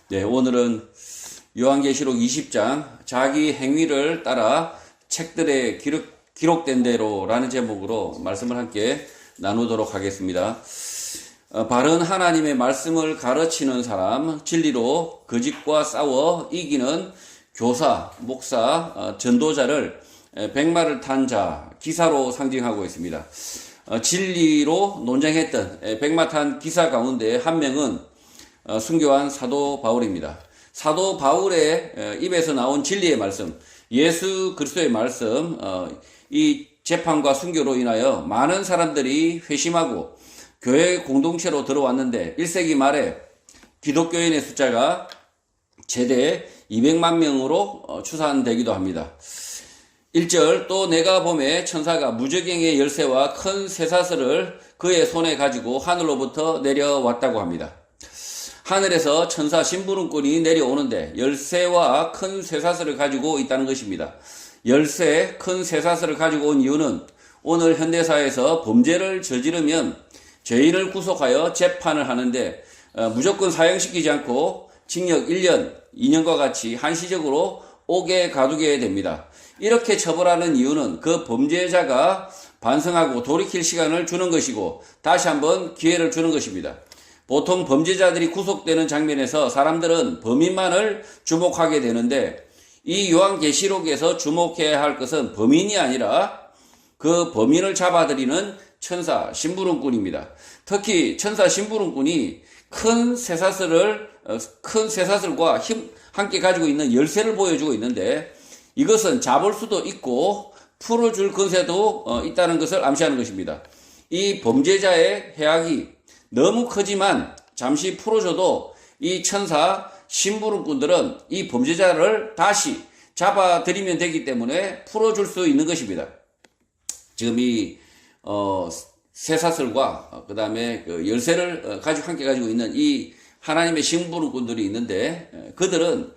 네, 오늘은 요한계시록 20장 자기 행위를 따라 책들에 기록된 대로라는 제목으로 말씀을 함께 나누도록 하겠습니다. 바른 하나님의 말씀을 가르치는 사람, 진리로 거짓과 싸워 이기는 교사, 목사, 전도자를 백마를 탄 자, 기사로 상징하고 있습니다. 진리로 논쟁했던 백마 탄 기사 가운데 한 명은 순교한 사도 바울입니다. 사도 바울의 입에서 나온 진리의 말씀, 예수 그리스도의 말씀, 이 재판과 순교로 인하여 많은 사람들이 회심하고 교회 공동체로 들어왔는데 1세기 말에 기독교인의 숫자가 최대 200만 명으로 추산되기도 합니다. 1절, 또 내가 보매 천사가 무저갱의 열쇠와 큰 쇠사슬을 그의 손에 가지고 하늘로부터 내려왔다고 합니다. 하늘에서 천사 심부름꾼이 내려오는데 열쇠와 큰 쇠사슬을 가지고 있다는 것입니다. 열쇠, 큰 쇠사슬을 가지고 온 이유는 오늘 현대사회에서 범죄를 저지르면 죄인을 구속하여 재판을 하는데 무조건 사형시키지 않고 징역 1년, 2년과 같이 한시적으로 옥에 가두게 됩니다. 이렇게 처벌하는 이유는 그 범죄자가 반성하고 돌이킬 시간을 주는 것이고 다시 한번 기회를 주는 것입니다. 보통 범죄자들이 구속되는 장면에서 사람들은 범인만을 주목하게 되는데 이 요한계시록에서 주목해야 할 것은 범인이 아니라 그 범인을 잡아들이는 천사 심부름꾼입니다. 특히 천사 심부름꾼이 큰 쇠사슬과 함께 가지고 있는 열쇠를 보여주고 있는데 이것은 잡을 수도 있고 풀어줄 권세도 있다는 것을 암시하는 것입니다. 이 범죄자의 해악이 너무 크지만 잠시 풀어줘도 이 천사 심부름꾼들은 이 범죄자를 다시 잡아들이면 되기 때문에 풀어줄 수 있는 것입니다. 지금 이 쇠사슬과 그 다음에 그 열쇠를 함께 가지고 있는 이 하나님의 심부름꾼들이 있는데 그들은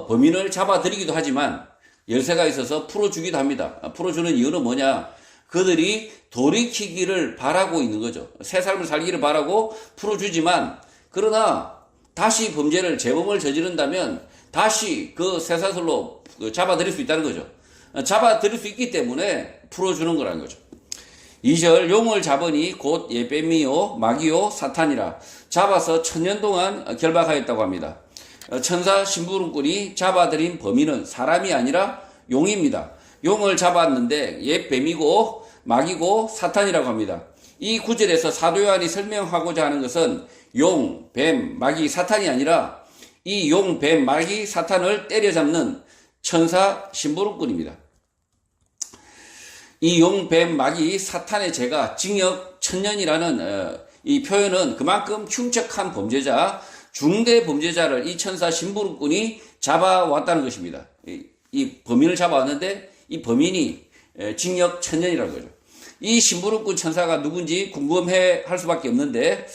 범인을 잡아들이기도 하지만 열쇠가 있어서 풀어주기도 합니다. 풀어주는 이유는 뭐냐? 그들이 돌이키기를 바라고 있는 거죠. 새 삶을 살기를 바라고 풀어주지만 그러나 다시 재범을 저지른다면 다시 그 쇠사슬로 잡아들일 수 있다는 거죠. 잡아들일 수 있기 때문에 풀어주는 거라는 거죠. 2절, 용을 잡으니 곧 예배미요 마귀요 사탄이라 잡아서 1000년 동안 결박하였다고 합니다. 천사 심부름꾼이 잡아들인 범인은 사람이 아니라 용입니다. 용을 잡았는데 옛 뱀이고 마귀고 사탄이라고 합니다. 이 구절에서 사도 요한이 설명하고자 하는 것은 용, 뱀, 마귀, 사탄이 아니라 이 용, 뱀, 마귀, 사탄을 때려잡는 천사 심부름꾼입니다. 이 용, 뱀, 마귀, 사탄의 죄가 징역 1000년이라는 이 표현은 그만큼 흉측한 범죄자, 중대 범죄자를 이 천사 심부름꾼이 잡아왔다는 것입니다. 이 범인을 잡아왔는데 이 범인이 징역 1000년이라는 거죠. 이 심부름꾼 천사가 누군지 궁금해 할 수밖에 없는데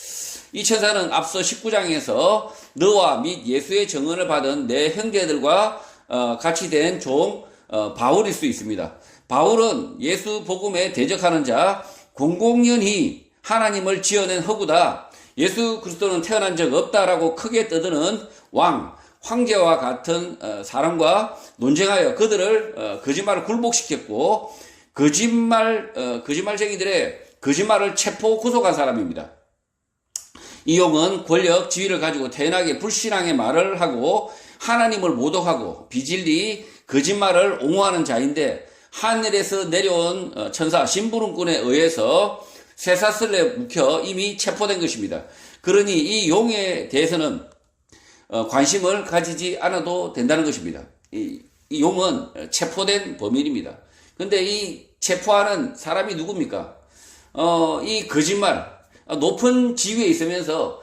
이 천사는 앞서 19장에서 너와 및 예수의 증언을 받은 내 형제들과 같이 된 종 바울일 수 있습니다. 바울은 예수 복음에 대적하는 자, 공공연히 하나님을 지어낸 허구다. 예수 그리스도는 태어난 적 없다라고 크게 떠드는 황제와 같은 사람과 논쟁하여 그들을 거짓말을 굴복시켰고 거짓말쟁이들의 거짓말을 체포 구속한 사람입니다. 이 용은 권력, 지위를 가지고 태연하게 불신앙의 말을 하고 하나님을 모독하고 비진리, 거짓말을 옹호하는 자인데 하늘에서 내려온 천사 심부름꾼에 의해서 쇠사슬에 묵혀 이미 체포된 것입니다. 그러니 이 용에 대해서는 관심을 가지지 않아도 된다는 것입니다. 이 용은 체포된 범인입니다. 근데 이 체포하는 사람이 누굽니까? 이 거짓말, 높은 지위에 있으면서,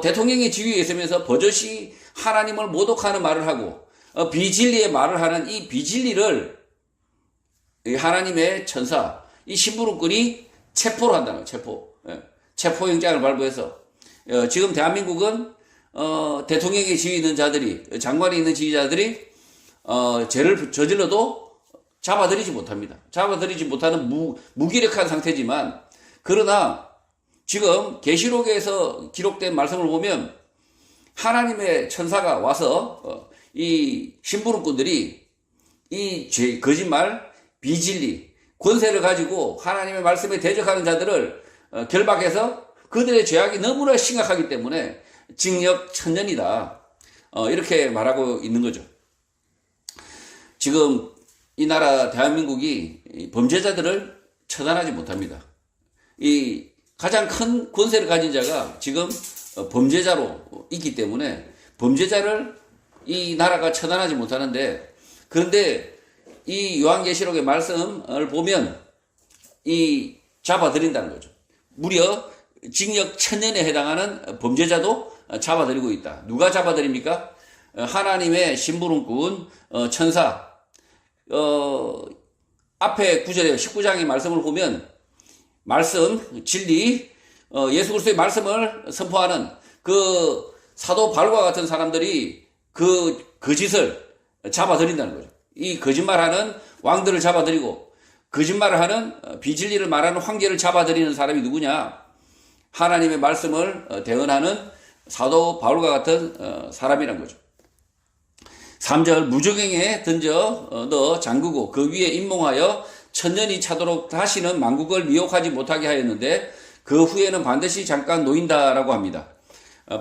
대통령의 지위에 있으면서 버젓이 하나님을 모독하는 말을 하고, 비진리의 말을 하는 이 비진리를 하나님의 천사, 이 심부름꾼이 체포를 한다는 거예요. 체포영장을 발부해서. 지금 대한민국은 대통령의 지위 있는 자들이, 장관이 있는 지휘자들이 죄를 저질러도 잡아들이지 못합니다. 잡아들이지 못하는 무기력한 상태지만, 그러나 지금 계시록에서 기록된 말씀을 보면 하나님의 천사가 와서 이 심부름꾼들이 이 거짓말, 비진리, 권세를 가지고 하나님의 말씀에 대적하는 자들을 결박해서 그들의 죄악이 너무나 심각하기 때문에 징역 천년이다. 이렇게 말하고 있는 거죠. 지금 이 나라 대한민국이 범죄자들을 처단하지 못합니다. 이 가장 큰 권세를 가진 자가 지금 범죄자로 있기 때문에 범죄자를 이 나라가 처단하지 못하는데, 그런데 이 요한계시록의 말씀을 보면 이 잡아들인다는 거죠. 무려 징역 천년에 해당하는 범죄자도 잡아들이고 있다. 누가 잡아들입니까? 하나님의 심부름꾼 천사. 앞에 9절에 19장의 말씀을 보면 말씀, 진리, 예수 그리스도의 말씀을 선포하는 그 사도 바울과 같은 사람들이 그 거짓을 잡아들인다는 거죠. 이 거짓말하는 왕들을 잡아들이고 거짓말을 하는 비진리를 말하는 황제를 잡아들이는 사람이 누구냐? 하나님의 말씀을 대언하는 사도 바울과 같은 사람이란 거죠. 3절 무저갱에 던져 넣어 잠그고 그 위에 임몽하여 천년이 차도록 다시는 만국을 미혹하지 못하게 하였는데 그 후에는 반드시 잠깐 놓인다라고 합니다.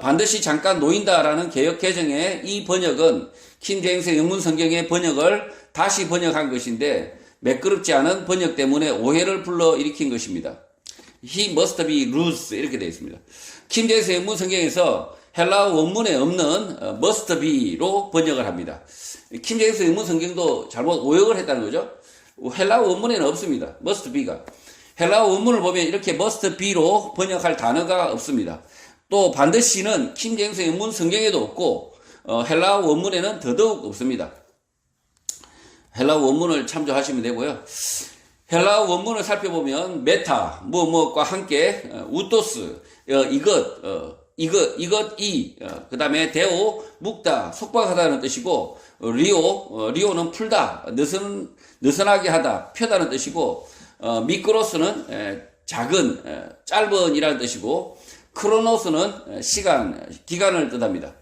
반드시 잠깐 놓인다라는 개역 개정의 이 번역은 킹제임스 영문 성경의 번역을 다시 번역한 것인데 매끄럽지 않은 번역 때문에 오해를 불러일으킨 것입니다. He must be loose 이렇게 되어 있습니다. 킹제임스 영문 성경에서 헬라어 원문에 없는 must be로 번역을 합니다. 킹제임스 영문 성경도 잘못 오역을 했다는 거죠. 헬라어 원문에는 없습니다. must be가. 헬라어 원문을 보면 이렇게 must be로 번역할 단어가 없습니다. 또 반드시는 킹제임스 영문 성경에도 없고 헬라어 원문에는 더더욱 없습니다. 헬라어 원문을 참조하시면 되고요. 헬라어 원문을 살펴보면 메타, 뭐뭐과 함께 우토스, 그 다음에 데오, 묵다, 속박하다는 뜻이고, 리오는 풀다, 느슨하게 하다, 펴다는 뜻이고, 미크로스는 작은, 짧은이라는 뜻이고, 크로노스는 시간, 기간을 뜻합니다.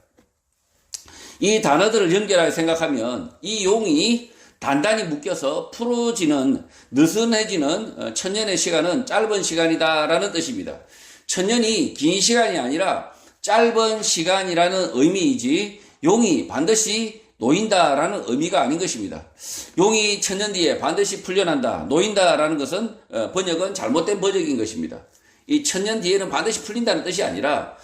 이 단어들을 연결하여 생각하면 이 용이 단단히 묶여서 풀어지는, 느슨해지는 천년의 시간은 짧은 시간이다라는 뜻입니다. 천년이 긴 시간이 아니라 짧은 시간이라는 의미이지 용이 반드시 놓인다라는 의미가 아닌 것입니다. 용이 천년 뒤에 반드시 풀려난다, 놓인다라는 것은 번역은 잘못된 번역인 것입니다. 이 천년 뒤에는 반드시 풀린다는 뜻이 아니라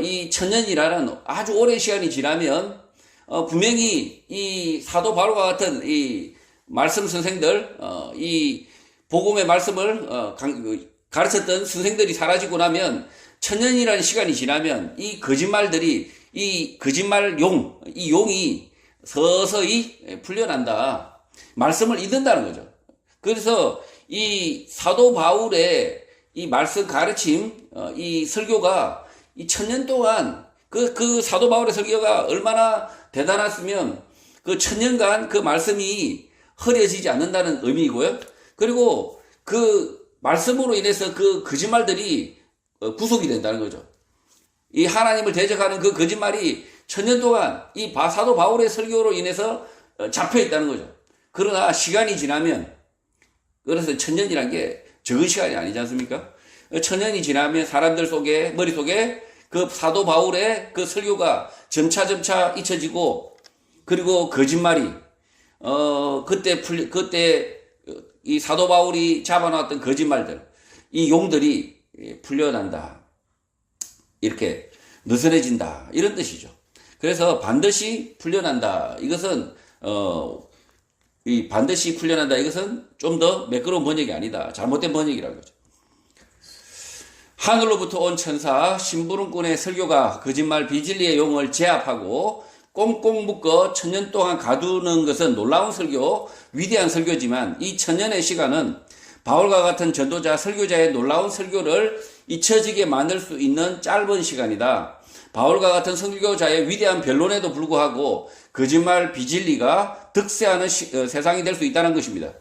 이 천년이라는 아주 오랜 시간이 지나면 분명히 이 사도 바울과 같은 이 말씀 선생들, 이 복음의 말씀을 가르쳤던 선생들이 사라지고 나면 천년이라는 시간이 지나면 이 거짓말들이, 이 거짓말 용, 이 용이 서서히 풀려난다. 말씀을 잊는다는 거죠. 그래서 이 사도 바울의 이 말씀 가르침, 이 설교가 이 천년 동안 그 사도 바울의 설교가 얼마나 대단했으면 그 천년간 그 말씀이 흐려지지 않는다는 의미이고요. 그리고 그 말씀으로 인해서 그 거짓말들이 구속이 된다는 거죠. 이 하나님을 대적하는 그 거짓말이 천년 동안 이 사도 바울의 설교로 인해서 잡혀 있다는 거죠. 그러나 시간이 지나면, 그래서 천년이란 게 적은 시간이 아니지 않습니까? 천년이 지나면 사람들 속에, 머릿속에 그 사도 바울의 그 설교가 점차 잊혀지고, 그리고 거짓말이, 그때 이 사도 바울이 잡아놨던 거짓말들, 이 용들이 풀려난다. 이렇게 느슨해진다. 이런 뜻이죠. 그래서 반드시 풀려난다. 이것은, 이 반드시 풀려난다. 이것은 좀 더 매끄러운 번역이 아니다. 잘못된 번역이라는 거죠. 하늘로부터 온 천사 심부름꾼의 설교가 거짓말 비진리의 용을 제압하고 꽁꽁 묶어 천년 동안 가두는 것은 놀라운 설교, 위대한 설교지만 이 천년의 시간은 바울과 같은 전도자, 설교자의 놀라운 설교를 잊혀지게 만들 수 있는 짧은 시간이다. 바울과 같은 설교자의 위대한 변론에도 불구하고 거짓말 비진리가 득세하는 세상이 될 수 있다는 것입니다.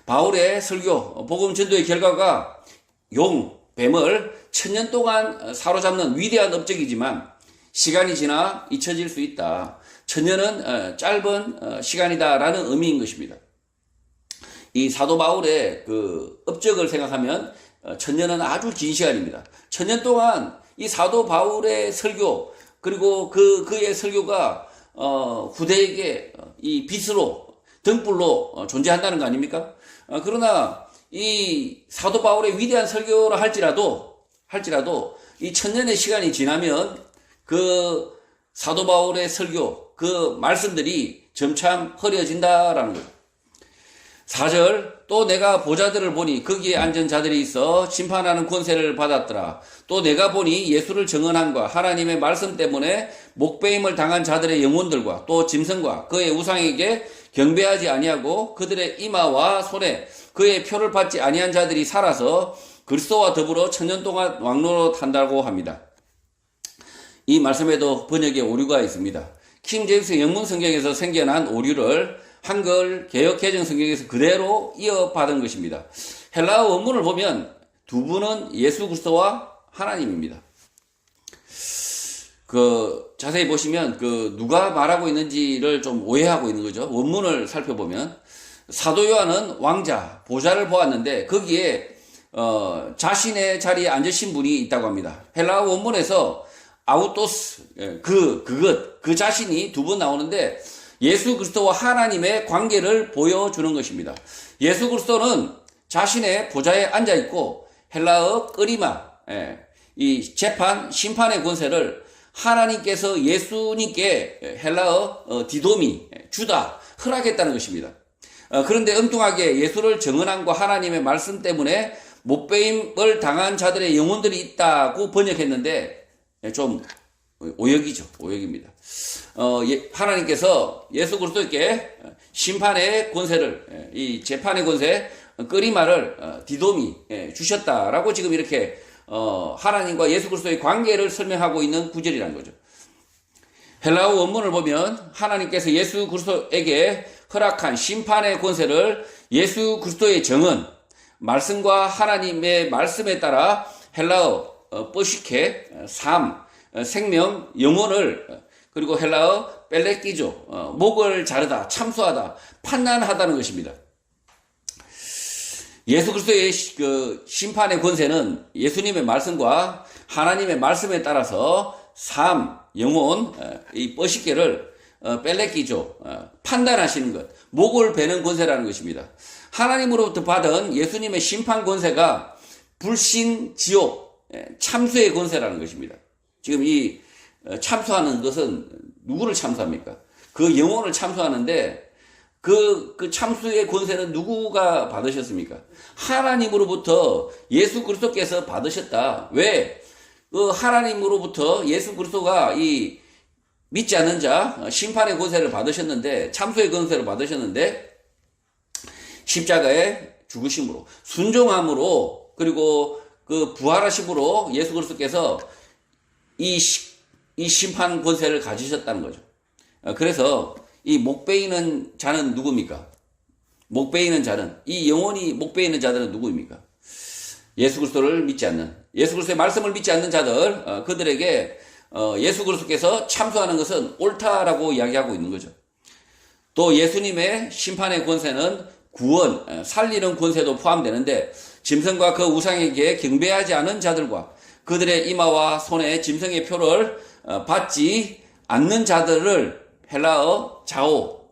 바울의 설교, 복음 전도의 결과가 용, 뱀을 천년 동안 사로잡는 위대한 업적이지만 시간이 지나 잊혀질 수 있다. 천년은 짧은 시간이다라는 의미인 것입니다. 이 사도 바울의 그 업적을 생각하면 천년은 아주 긴 시간입니다. 천년 동안 이 사도 바울의 설교 그리고 그의 설교가 후대에게 이 빛으로 등불로 존재한다는 거 아닙니까? 그러나 이 사도 바울의 위대한 설교를 할지라도 이 천년의 시간이 지나면 그 사도 바울의 설교 그 말씀들이 점참 흐려진다라는 거예요. 4절 또 내가 보자들을 보니 거기에 앉은 자들이 있어 심판하는 권세를 받았더라. 또 내가 보니 예수를 증언함과 하나님의 말씀 때문에 목배임을 당한 자들의 영혼들과 또 짐승과 그의 우상에게 경배하지 아니하고 그들의 이마와 손에 그의 표를 받지 아니한 자들이 살아서 그리스도와 더불어 천년 동안 왕노릇 한다고 합니다. 이 말씀에도 번역에 오류가 있습니다. 킹 제임스 영문 성경에서 생겨난 오류를 한글 개역 개정 성경에서 그대로 이어받은 것입니다. 헬라어 원문을 보면 두 분은 예수 그리스도와 하나님입니다. 자세히 보시면 누가 말하고 있는지를 좀 오해하고 있는 거죠. 원문을 살펴보면 사도 요한은 왕자 보좌를 보았는데 거기에 자신의 자리에 앉으신 분이 있다고 합니다. 헬라어 원문에서 아우토스 그 자신이 두 번 나오는데 예수 그리스도와 하나님의 관계를 보여주는 것입니다. 예수 그리스도는 자신의 보좌에 앉아 있고 헬라어 끄리마 이 재판 심판의 권세를 하나님께서 예수님께 헬라어 디도미 주다 허락했다는 것입니다. 그런데 엉뚱하게 예수를 증언함과 하나님의 말씀 때문에 못배임을 당한 자들의 영혼들이 있다고 번역했는데 좀 오역입니다. 하나님께서 예수 그리스도께 심판의 권세를 이 재판의 권세 끄리마를 디도미 주셨다라고 지금 이렇게 하나님과 예수 그리스도의 관계를 설명하고 있는 구절이란 거죠. 헬라어 원문을 보면 하나님께서 예수 그리스도에게 허락한 심판의 권세를 예수 그리스도의 정은 말씀과 하나님의 말씀에 따라 헬라어 뽀시케 삶 생명 영혼을 그리고 헬라어 뺄레끼조 목을 자르다 참수하다 판단하다는 것입니다. 예수 그리스도의 그 심판의 권세는 예수님의 말씀과 하나님의 말씀에 따라서 삶 영혼 이 뻐시케를 뺄레끼조 판단하시는 것 목을 베는 권세라는 것입니다. 하나님으로부터 받은 예수님의 심판 권세가 불신 지옥 참수의 권세라는 것입니다. 지금 이 참수하는 것은 누구를 참수합니까? 그 영혼을 참수하는데 그 참수의 권세는 누구가 받으셨습니까? 하나님으로부터 예수 그리스도께서 받으셨다. 왜? 하나님으로부터 예수 그리스도가 이 믿지 않는 자 심판의 권세를 받으셨는데 참수의 권세를 받으셨는데 십자가의 죽으심으로 순종함으로 그리고 그 부활하심으로 예수 그리스도께서 이 심판 권세를 가지셨다는 거죠. 그래서 이 목베이는 자는 누굽니까? 목베이는 자는 이 영혼이 목베이는 자들은 누구입니까? 예수 그리스도를 믿지 않는 예수 그리스도의 말씀을 믿지 않는 자들 그들에게 예수 그리스도께서 참수하는 것은 옳다라고 이야기하고 있는 거죠. 또 예수님의 심판의 권세는 구원, 살리는 권세도 포함되는데 짐승과 그 우상에게 경배하지 않은 자들과 그들의 이마와 손에 짐승의 표를 받지 않는 자들을 헬라어 자오,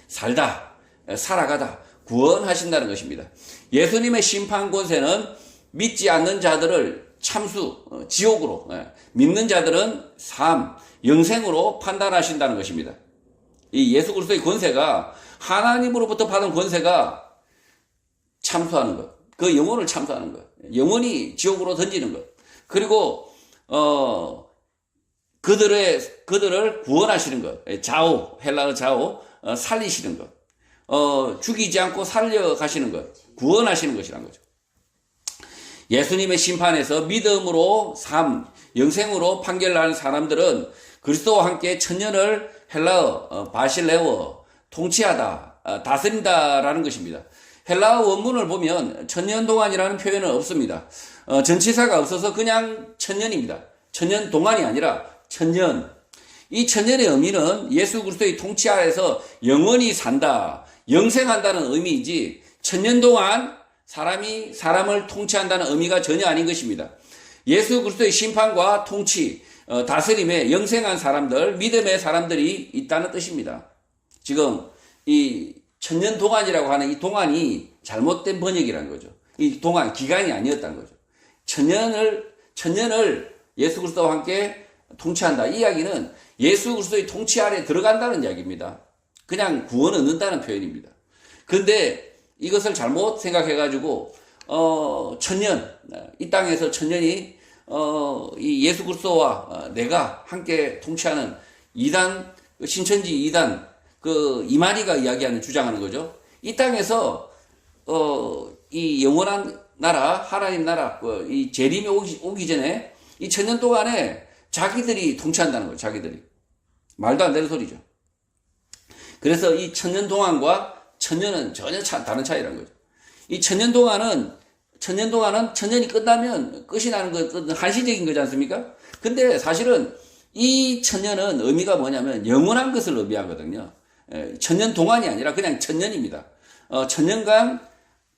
살다, 살아가다, 구원하신다는 것입니다. 예수님의 심판 권세는 믿지 않는 자들을 참수, 지옥으로, 믿는 자들은 삶, 영생으로 판단하신다는 것입니다. 이 예수 그리스도의 권세가 하나님으로부터 받은 권세가 참수하는 것, 그 영혼을 참수하는 것, 영혼이 지옥으로 던지는 것, 그리고 그들을 구원하시는 것, 자오, 헬라어 자오, 살리시는 것, 죽이지 않고 살려가시는 것, 구원하시는 것이란 거죠. 예수님의 심판에서 믿음으로 삶, 영생으로 판결하는 사람들은 그리스도와 함께 천년을 헬라어 바실레오, 통치하다, 다스린다라는 것입니다. 헬라어 원문을 보면 천년 동안이라는 표현은 없습니다. 전치사가 없어서 그냥 천년입니다. 천년 동안이 아니라 천년. 이 천년의 의미는 예수 그리스도의 통치 아래서 영원히 산다, 영생한다는 의미이지 천년 동안 사람이 사람을 통치한다는 의미가 전혀 아닌 것입니다. 예수 그리스도의 심판과 통치, 다스림에 영생한 사람들, 믿음의 사람들이 있다는 뜻입니다. 지금 이 천년 동안이라고 하는 이 동안이 잘못된 번역이라는 거죠. 이 동안 기간이 아니었다는 거죠. 천년을 예수 그리스도와 함께 통치한다. 이 이야기는 예수 그리스도의 통치 아래 들어간다는 이야기입니다. 그냥 구원 얻는다는 표현입니다. 그런데 이것을 잘못 생각해가지고 천년, 이 땅에서 천년이 이 예수 그리스도와 내가 함께 통치하는 이단, 신천지 이단, 이만희가 이야기하는 주장하는 거죠. 이 땅에서 이 영원한 나라, 하나님 나라, 이 재림이 오기 전에 이 천년 동안에 자기들이 통치한다는 거예요. 자기들이. 말도 안 되는 소리죠. 그래서 이 천년 동안과 천년은 전혀 다른 차이라는 거죠. 이 천년 동안은 천년이 끝나면 끝이 나는 거, 한시적인 거지 않습니까? 근데 사실은 이 천년은 의미가 뭐냐면 영원한 것을 의미하거든요. 천년 동안이 아니라 그냥 천년입니다. 천년간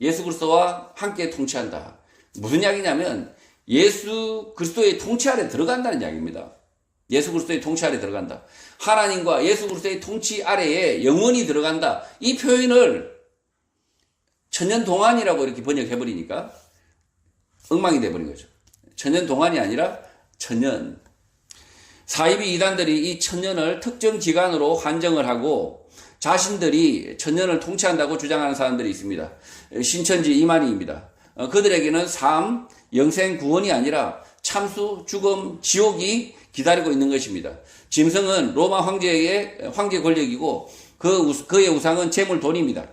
예수 그리스도와 함께 통치한다. 무슨 이야기냐면 예수 그리스도의 통치 아래 들어간다는 이야기입니다. 예수 그리스도의 통치 아래 들어간다. 하나님과 예수 그리스도의 통치 아래에 영원히 들어간다. 이 표현을 천년 동안이라고 이렇게 번역해버리니까 엉망이 돼버린 거죠. 천년 동안이 아니라 천년. 사이비 이단들이 이 천년을 특정 기간으로 한정을 하고 자신들이 천년을 통치한다고 주장하는 사람들이 있습니다. 신천지 이만희입니다. 그들에게는 삶, 영생, 구원이 아니라 참수, 죽음, 지옥이 기다리고 있는 것입니다. 짐승은 로마 황제의 황제 권력이고 그의 우상은 재물 돈입니다.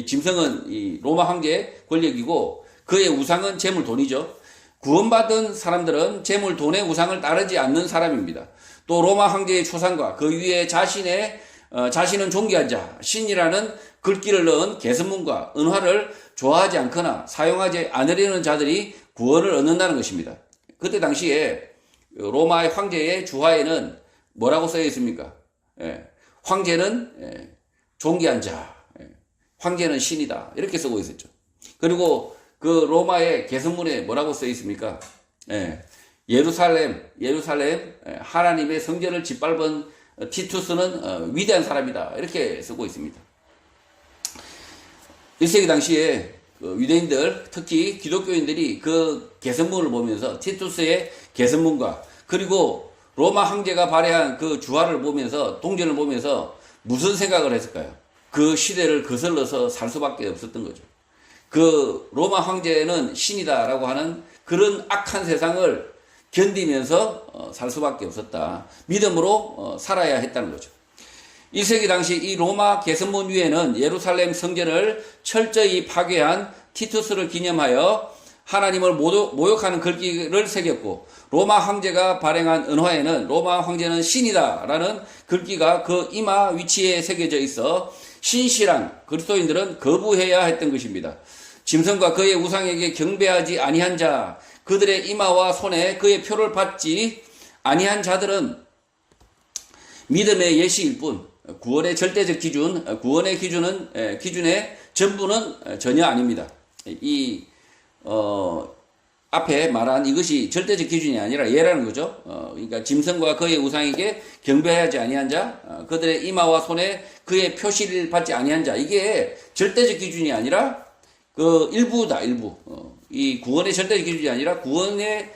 짐승은 이 로마 황제의 권력이고 그의 우상은 재물 돈이죠. 구원받은 사람들은 재물 돈의 우상을 따르지 않는 사람입니다. 또 로마 황제의 초상과 그 위에 자신은 존귀한 자, 신이라는 글귀를 넣은 개선문과 은화를 좋아하지 않거나 사용하지 않으려는 자들이 구원을 얻는다는 것입니다. 그때 당시에 로마의 황제의 주화에는 뭐라고 쓰여 있습니까? 황제는 존귀한 자, 황제는 신이다, 이렇게 쓰고 있었죠. 그리고 그 로마의 개선문에 뭐라고 쓰여 있습니까? 예루살렘, 하나님의 성전을 짓밟은 티투스는 위대한 사람이다, 이렇게 쓰고 있습니다. 1세기 당시에 유대인들, 특히 기독교인들이 그 개선문을 보면서 티투스의 개선문과 그리고 로마 황제가 발해한 그 주화를 보면서, 동전을 보면서 무슨 생각을 했을까요? 그 시대를 거슬러서 살 수밖에 없었던 거죠. 그 로마 황제는 신이다라고 하는 그런 악한 세상을 견디면서 살 수밖에 없었다. 믿음으로 살아야 했다는 거죠. 1세기 당시 이 로마 개선문 위에는 예루살렘 성전을 철저히 파괴한 티투스를 기념하여 하나님을 모욕하는 글귀를 새겼고, 로마 황제가 발행한 은화에는 로마 황제는 신이다라는 글귀가 그 이마 위치에 새겨져 있어 신실한 그리스도인들은 거부해야 했던 것입니다. 짐승과 그의 우상에게 경배하지 아니한 자, 그들의 이마와 손에 그의 표를 받지 아니한 자들은 믿음의 예시일 뿐 구원의 절대적 기준, 구원의 기준의 전부는 전혀 아닙니다. 앞에 말한 이것이 절대적 기준이 아니라 예라는 거죠. 그러니까 짐승과 그의 우상에게 경배하지 아니한 자, 그들의 이마와 손에 그의 표시를 받지 아니한 자, 이게 절대적 기준이 아니라 그 일부다, 일부. 이 구원의 절대적 기준이 아니라 구원의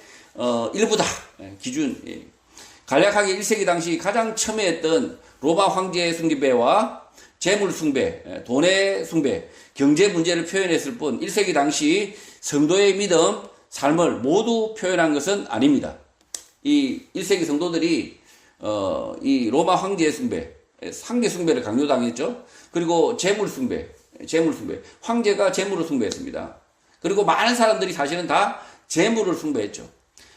일부다, 기준. 간략하게 1세기 당시 가장 첨예했던 로마 황제의 숭배와 재물 숭배, 돈의 숭배, 경제 문제를 표현했을 뿐 1세기 당시 성도의 믿음, 삶을 모두 표현한 것은 아닙니다. 이 1세기 성도들이 이 로마 황제의 숭배, 상대 숭배를 강요당했죠. 그리고 재물 숭배, 황제가 재물을 숭배했습니다. 그리고 많은 사람들이 사실은 다 재물을 숭배했죠.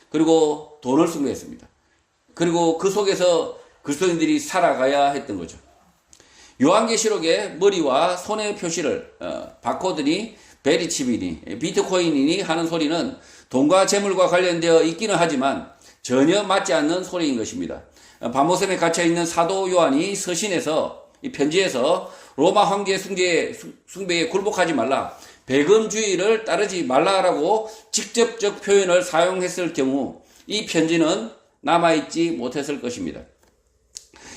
그리고 돈을 숭배했습니다. 그리고 그 속에서 그리스도인들이 살아가야 했던 거죠. 요한계시록의 머리와 손의 표시를 바코드니 베리칩이니 비트코인이니 하는 소리는 돈과 재물과 관련되어 있기는 하지만 전혀 맞지 않는 소리인 것입니다. 바모섬에 갇혀있는 사도 요한이 서신에서, 이 편지에서 로마 황제 숭배에 굴복하지 말라, 배금주의를 따르지 말라라고 직접적 표현을 사용했을 경우 이 편지는 남아있지 못했을 것입니다.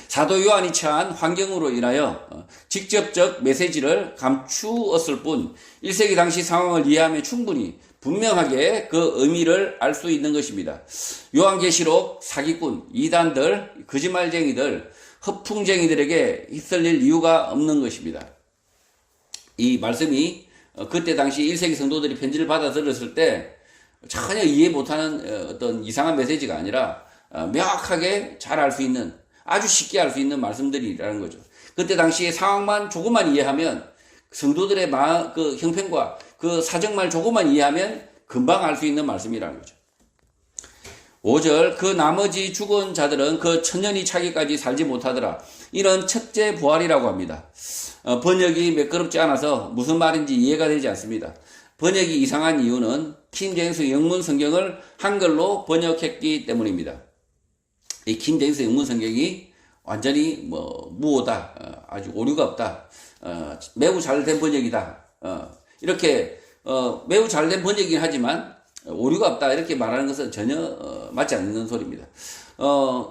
사도 요한이 처한 환경으로 인하여 직접적 메시지를 감추었을 뿐 1세기 당시 상황을 이해하면 충분히 분명하게 그 의미를 알 수 있는 것입니다. 요한계시록 사기꾼, 이단들, 거짓말쟁이들, 허풍쟁이들에게 휩쓸릴 이유가 없는 것입니다. 이 말씀이 그때 당시 1세기 성도들이 편지를 받아 들었을 때 전혀 이해 못하는 어떤 이상한 메시지가 아니라 명확하게 잘 알 수 있는, 아주 쉽게 알 수 있는 말씀들이라는 거죠. 그때 당시의 상황만 조금만 이해하면, 성도들의 그 형편과 그 사정만 조금만 이해하면 금방 알 수 있는 말씀이라는 거죠. 5절, 그 나머지 죽은 자들은 그 천년이 차기까지 살지 못하더라. 이런 첫째 부활이라고 합니다. 번역이 매끄럽지 않아서 무슨 말인지 이해가 되지 않습니다. 번역이 이상한 이유는 킹제임스 영문 성경을 한글로 번역했기 때문입니다. 이 킹제임스 영문 성경이 완전히 무오다, 아주 오류가 없다, 매우 잘된 번역이다, 이렇게 매우 잘된 번역이긴 하지만 오류가 없다 이렇게 말하는 것은 전혀 맞지 않는 소리입니다.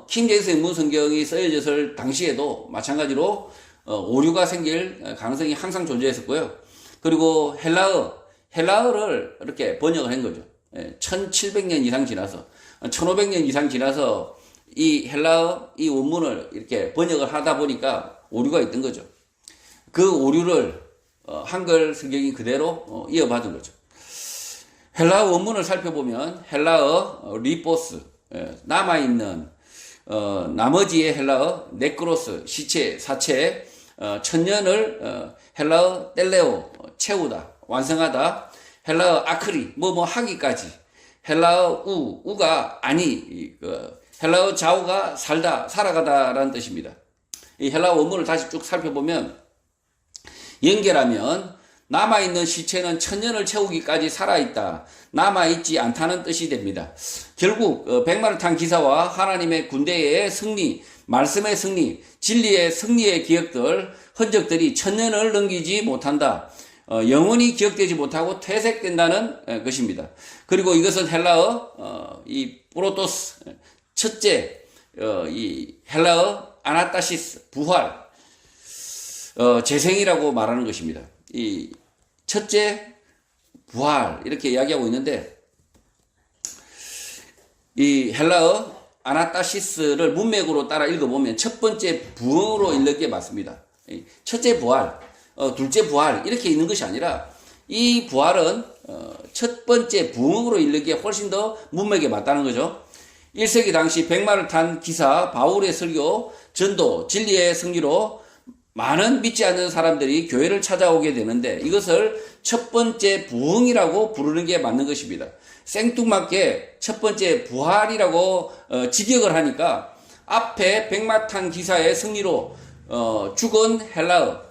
킹제임스 영문 성경이 쓰여졌을 당시에도 마찬가지로 오류가 생길 가능성이 항상 존재했었고요. 그리고 헬라어를 이렇게 번역을 한 거죠. 1700년 이상 지나서, 1500년 이상 지나서 이 헬라어, 이 원문을 이렇게 번역을 하다 보니까 오류가 있던 거죠. 그 오류를 한글 성경이 그대로 이어받은 거죠. 헬라어 원문을 살펴보면 헬라어 리포스, 남아있는 나머지의 헬라어 네크로스, 시체, 사체, 천년을 헬라어 텔레오, 채우다, 완성하다, 헬라어 아크리, 하기까지, 헬라어 우가 아니, 헬라어 좌우가 살다, 살아가다라는 뜻입니다. 이 헬라어 원문을 다시 쭉 살펴보면 연결하면 남아있는 시체는 천년을 채우기까지 살아있다, 남아있지 않다는 뜻이 됩니다. 결국 백마를 탄 기사와 하나님의 군대의 승리, 말씀의 승리, 진리의 승리의 기억들, 흔적들이 천년을 넘기지 못한다, 영원히 기억되지 못하고 퇴색된다는 것입니다. 그리고 이것은 헬라어 이 프로토스, 첫째, 이 헬라어 아나타시스, 부활, 재생이라고 말하는 것입니다. 이 첫째 부활 이렇게 이야기하고 있는데, 이 헬라어 아나타시스를 문맥으로 따라 읽어보면 첫 번째 부흥으로 읽는 게 맞습니다. 첫째 부활, 둘째 부활 이렇게 있는 것이 아니라 이 부활은 첫 번째 부흥으로 읽는 게 훨씬 더 문맥에 맞다는 거죠. 1세기 당시 백마를 탄 기사 바울의 설교, 전도, 진리의 승리로 많은 믿지 않는 사람들이 교회를 찾아오게 되는데 이것을 첫 번째 부흥이라고 부르는 게 맞는 것입니다. 생뚱맞게 첫 번째 부활이라고 직역을 하니까 앞에 백마 탄 기사의 승리로 죽은 헬라어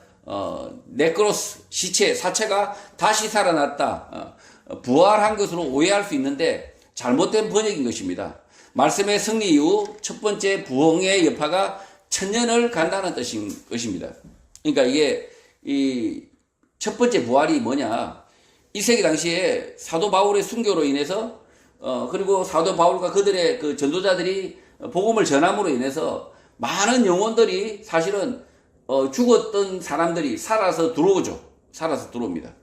네크로스, 시체, 사체가 다시 살아났다, 부활한 것으로 오해할 수 있는데 잘못된 번역인 것입니다. 말씀의 승리 이후 첫 번째 부흥의 여파가 천년을 간다는 뜻인 것입니다. 그러니까 이게 이 첫 번째 부활이 뭐냐? 1세기 당시에 사도 바울의 순교로 인해서 그리고 사도 바울과 그들의 그 전도자들이 복음을 전함으로 인해서 많은 영혼들이 사실은 죽었던 사람들이 살아서 들어오죠. 살아서 들어옵니다.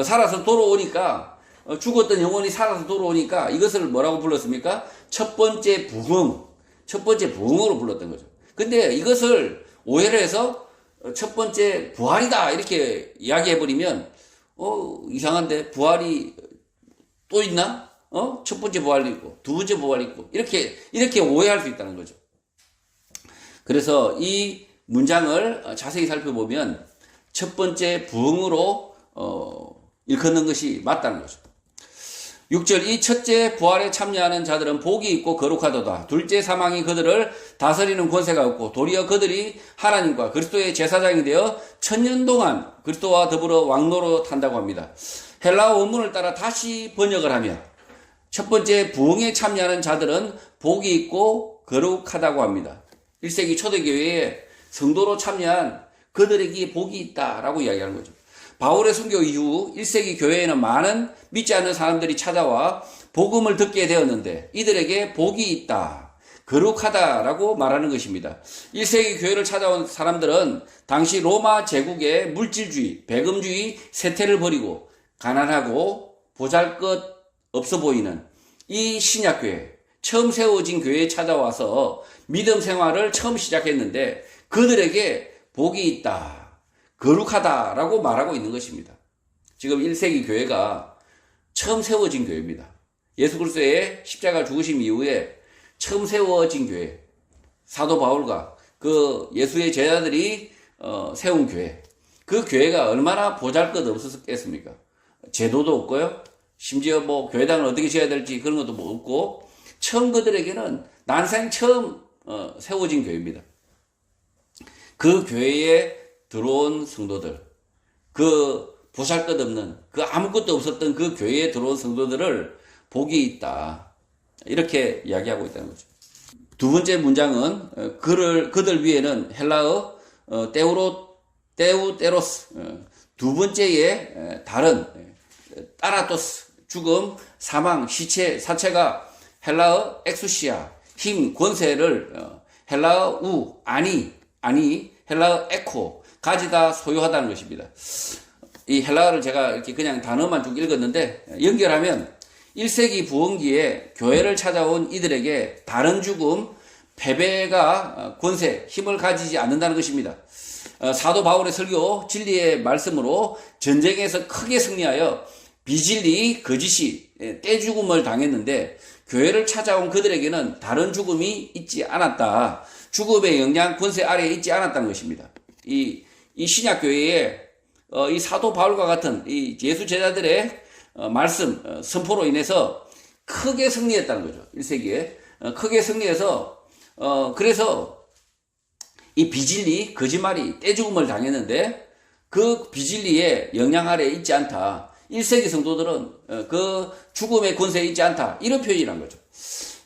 살아서 돌아오니까 죽었던 영혼이 살아서 돌아오니까 이것을 뭐라고 불렀습니까? 첫 번째 부흥, 첫 번째 부흥으로 불렀던 거죠. 근데 이것을 오해를 해서 첫 번째 부활이다 이렇게 이야기해버리면 이상한데 부활이 또 있나? 첫 번째 부활도 있고 두 번째 부활이 있고 이렇게 오해할 수 있다는 거죠. 그래서 이 문장을 자세히 살펴보면 첫 번째 부흥으로 일컫는 것이 맞다는 거죠. 6절, 이 첫째 부활에 참여하는 자들은 복이 있고 거룩하도다. 둘째 사망이 그들을 다스리는 권세가 없고 도리어 그들이 하나님과 그리스도의 제사장이 되어 천년 동안 그리스도와 더불어 왕노로 탄다고 합니다. 헬라어 원문을 따라 다시 번역을 하면 첫 번째 부흥에 참여하는 자들은 복이 있고 거룩하다고 합니다. 1세기 초대교회에 성도로 참여한 그들에게 복이 있다라고 이야기하는 거죠. 바울의 순교 이후 1세기 교회에는 많은 믿지 않는 사람들이 찾아와 복음을 듣게 되었는데 이들에게 복이 있다, 거룩하다라고 말하는 것입니다. 1세기 교회를 찾아온 사람들은 당시 로마 제국의 물질주의, 배금주의 세태를 버리고 가난하고 보잘것 없어 보이는 이 신약교회, 처음 세워진 교회에 찾아와서 믿음 생활을 처음 시작했는데 그들에게 복이 있다, 거룩하다라고 말하고 있는 것입니다. 지금 1세기 교회가 처음 세워진 교회입니다. 예수 그리스도의 십자가 죽으심 이후에 처음 세워진 교회, 사도 바울과 그 예수의 제자들이 세운 교회, 그 교회가 얼마나 보잘것 없었겠습니까? 제도도 없고요, 심지어 뭐 교회당을 어떻게 지어야 될지 그런 것도 뭐 없고, 처음 그들에게는 난생 처음 세워진 교회입니다. 그 교회에 들어온 성도들, 그 보잘것없는, 그 아무것도 없었던 그 교회에 들어온 성도들을 복이 있다, 이렇게 이야기하고 있다는 거죠. 두 번째 문장은 그들 위에는 헬라어 데우테로스, 두 번째의 다른, 따라토스, 죽음, 사망, 시체, 사체가 헬라어 엑수시아, 힘, 권세를 헬라어 아니, 헬라어 에코, 가지다 소유하다는 것입니다. 이 헬라어를 제가 이렇게 그냥 단어만 쭉 읽었는데 연결하면 1세기 부흥기에 교회를 찾아온 이들에게 다른 죽음, 패배가 권세, 힘을 가지지 않는다는 것입니다. 사도 바울의 설교, 진리의 말씀으로 전쟁에서 크게 승리하여 비진리, 거짓이 떼죽음을 당했는데 교회를 찾아온 그들에게는 다른 죽음이 있지 않았다. 죽음의 영향, 권세 아래에 있지 않았다는 것입니다. 이 신약교회에 이 사도 바울과 같은 이 예수 제자들의 말씀, 선포로 인해서 크게 승리했다는 거죠. 1세기에. 크게 승리해서, 그래서 이 비진리, 거짓말이 떼죽음을 당했는데 그 비진리의 영향 아래에 있지 않다. 1세기 성도들은 그 죽음의 권세에 있지 않다. 이런 표현이란 거죠.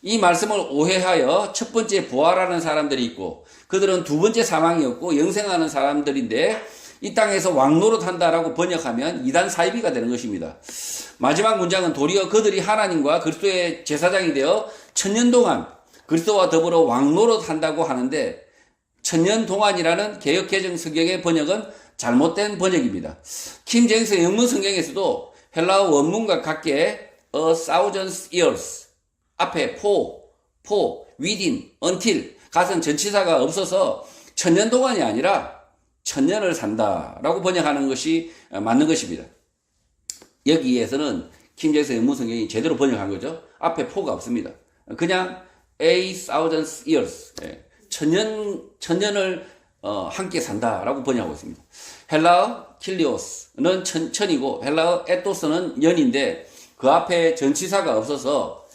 이 말씀을 오해하여 첫 번째 부활하는 사람들이 있고 그들은 두 번째 사망이었고 영생하는 사람들인데 이 땅에서 왕노릇한다라고 번역하면 이단 사이비가 되는 것입니다. 마지막 문장은 도리어 그들이 하나님과 그리스도의 제사장이 되어 천년 동안 그리스도와 더불어 왕노릇한다고 하는데 천년 동안이라는 개역개정 성경의 번역은 잘못된 번역입니다. 킹제임스 영문 성경에서도 헬라어 원문과 같게 a thousand years 앞에 within, until 가선 전치사가 없어서 천년 동안이 아니라 천년을 산다라고 번역하는 것이 맞는 것입니다. 여기에서는 킹제임스 영문 성경이 제대로 번역한 거죠. 앞에 가 없습니다. 그냥 a thousand years, 천년을 함께 산다라고 번역하고 있습니다. 헬라어 킬리오스는 천이고 헬라어 에토스는 년인데 그 앞에 전치사가 없어서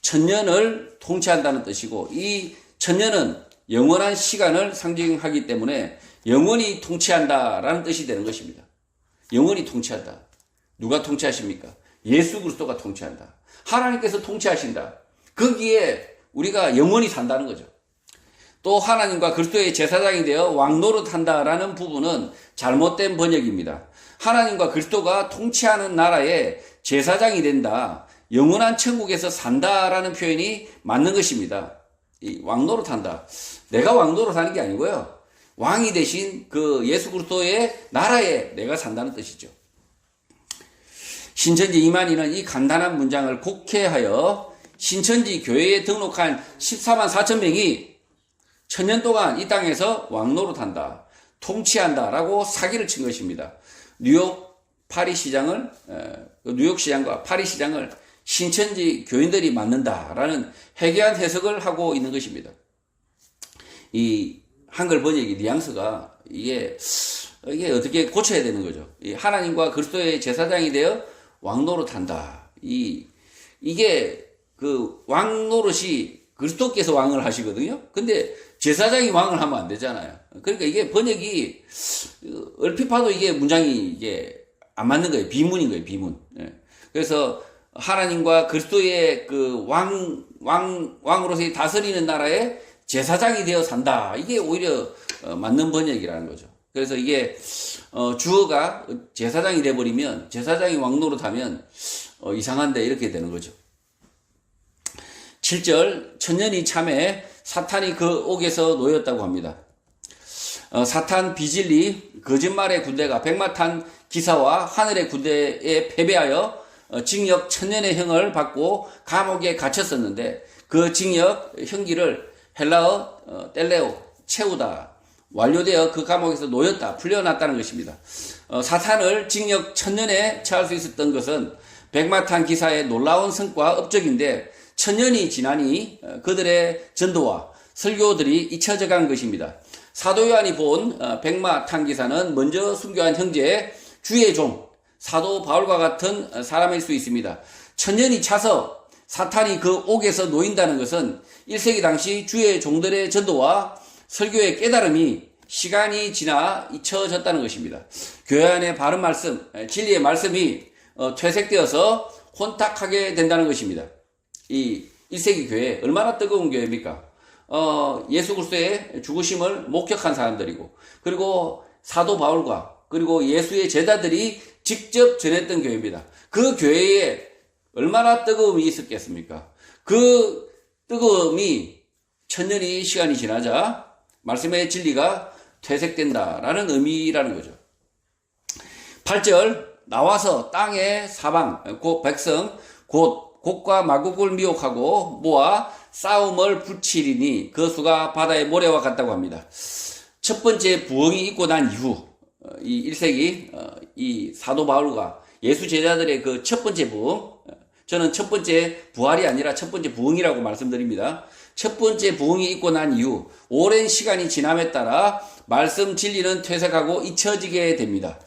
천년을 통치한다는 뜻이고 이 천년은 영원한 시간을 상징하기 때문에 영원히 통치한다라는 뜻이 되는 것입니다. 영원히 통치한다. 누가 통치하십니까? 예수 그리스도가 통치한다. 하나님께서 통치하신다. 거기에 우리가 영원히 산다는 거죠. 또 하나님과 그리스도의 제사장이 되어 왕노릇한다라는 부분은 잘못된 번역입니다. 하나님과 그리스도가 통치하는 나라의 제사장이 된다. 영원한 천국에서 산다라는 표현이 맞는 것입니다. 이 왕노릇한다. 내가 왕노릇하는 게 아니고요. 왕이 되신 그 예수 그리스도의 나라에 내가 산다는 뜻이죠. 신천지 이만희는 이 간단한 문장을 곡해하여 신천지 교회에 등록한 14만 4천 명이 천년 동안 이 땅에서 왕노릇한다, 통치한다라고 사기를 친 것입니다. 뉴욕 시장과 파리 시장을 신천지 교인들이 맡는다라는 해괴한 해석을 하고 있는 것입니다. 이 한글 번역의 뉘앙스가 이게 어떻게 고쳐야 되는 거죠. 이 하나님과 그리스도의 제사장이 되어 왕노릇한다. 이게 그 왕노릇이 그리스도께서 왕을 하시거든요. 근데 제사장이 왕을 하면 안 되잖아요. 그러니까 이게 번역이 얼핏 봐도 이게 문장이 이게 안 맞는 거예요. 비문인 거예요. 비문. 그래서 하나님과 그리스도의 그 왕으로서의 다스리는 나라의 제사장이 되어 산다. 이게 오히려 맞는 번역이라는 거죠. 그래서 이게 주어가 제사장이 돼버리면, 제사장이 왕 노릇하면 이상한데 이렇게 되는 거죠. 7절, 천년이 참에 사탄이 그 옥에서 놓였다고 합니다. 사탄 비진리 거짓말의 군대가 백마탄 기사와 하늘의 군대에 패배하여 징역 천년의 형을 받고 감옥에 갇혔었는데, 그 징역 형기를 헬라어 텔레오 채우다 완료되어 그 감옥에서 놓였다, 풀려났다는 것입니다. 사탄을 징역 천년에 처할 수 있었던 것은 백마탄 기사의 놀라운 성과 업적인데, 천년이 지나니 그들의 전도와 설교들이 잊혀져 간 것입니다. 사도 요한이 본 백마탄 기사는 먼저 순교한 형제 주의 종 사도 바울과 같은 사람일 수 있습니다. 천년이 차서 사탄이 그 옥에서 놓인다는 것은 1세기 당시 주의 종들의 전도와 설교의 깨달음이 시간이 지나 잊혀졌다는 것입니다. 교회 안의 바른 말씀, 진리의 말씀이 퇴색되어서 혼탁하게 된다는 것입니다. 이 1세기 교회 얼마나 뜨거운 교회입니까? 예수 그리스도의 죽으심을 목격한 사람들이고, 그리고 사도 바울과 그리고 예수의 제자들이 직접 전했던 교회입니다. 그 교회에 얼마나 뜨거움이 있었겠습니까? 그 뜨거움이 천년이 시간이 지나자 말씀의 진리가 퇴색된다라는 의미라는 거죠. 8절, 나와서 땅의 사방 곧 백성 곧 곡과 마곡을 미혹하고 모아 싸움을 붙이리니 그 수가 바다의 모래와 같다고 합니다. 첫 번째 부흥이 있고 난 이후, 이 1세기 이 사도 바울과 예수 제자들의 그 첫 번째 부흥, 저는 첫 번째 부활이 아니라 첫 번째 부흥이라고 말씀드립니다. 첫 번째 부흥이 있고 난 이후 오랜 시간이 지남에 따라 말씀 진리는 퇴색하고 잊혀지게 됩니다.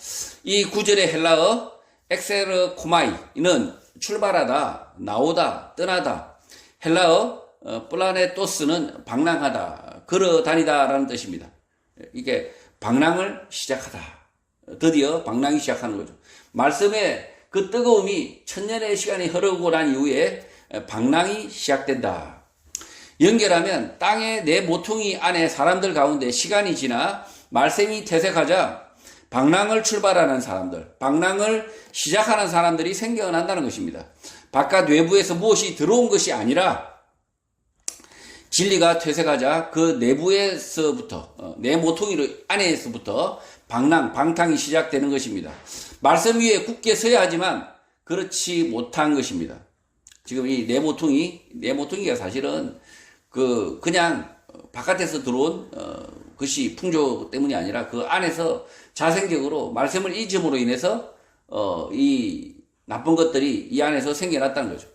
이 구절의 헬라어 엑세르코마이는 출발하다, 나오다, 떠나다, 헬라어 플라네토스는 방랑하다, 걸어다니다 라는 뜻입니다. 이게 방랑을 시작하다, 드디어 방랑이 시작하는 거죠. 말씀의 그 뜨거움이 천년의 시간이 흐르고 난 이후에 방랑이 시작된다. 연결하면 땅의 내 모퉁이 안에 사람들 가운데 시간이 지나 말씀이 퇴색하자 방랑을 출발하는 사람들, 방랑을 시작하는 사람들이 생겨난다는 것입니다. 바깥 외부에서 무엇이 들어온 것이 아니라 진리가 퇴색하자 그 내부에서부터, 내 모퉁이 안에서부터 방탕이 시작되는 것입니다. 말씀 위에 굳게 서야 하지만 그렇지 못한 것입니다. 지금 이 내모퉁이가 사실은 그냥 바깥에서 들어온 것이 풍조 때문이 아니라 그 안에서 자생적으로 말씀을 잊음으로 인해서 이 나쁜 것들이 이 안에서 생겨났다는 거죠.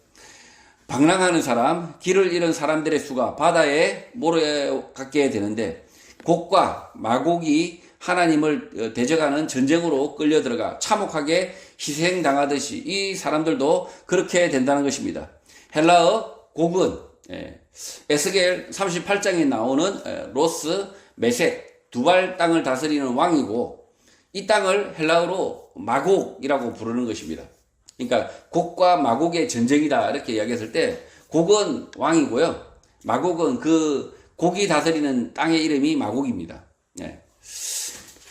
방랑하는 사람, 길을 잃은 사람들의 수가 바다에 몰아가게 되는데, 곡과 마곡이 하나님을 대적하는 전쟁으로 끌려 들어가 참혹하게 희생당하듯이 이 사람들도 그렇게 된다는 것입니다. 헬라어 곡은 에스겔 38장에 나오는 로스 메섹 두발 땅을 다스리는 왕이고, 이 땅을 헬라어로 마곡이라고 부르는 것입니다. 그러니까 곡과 마곡의 전쟁이다 이렇게 이야기했을 때, 곡은 왕이고요, 마곡은 그 곡이 다스리는 땅의 이름이 마곡입니다.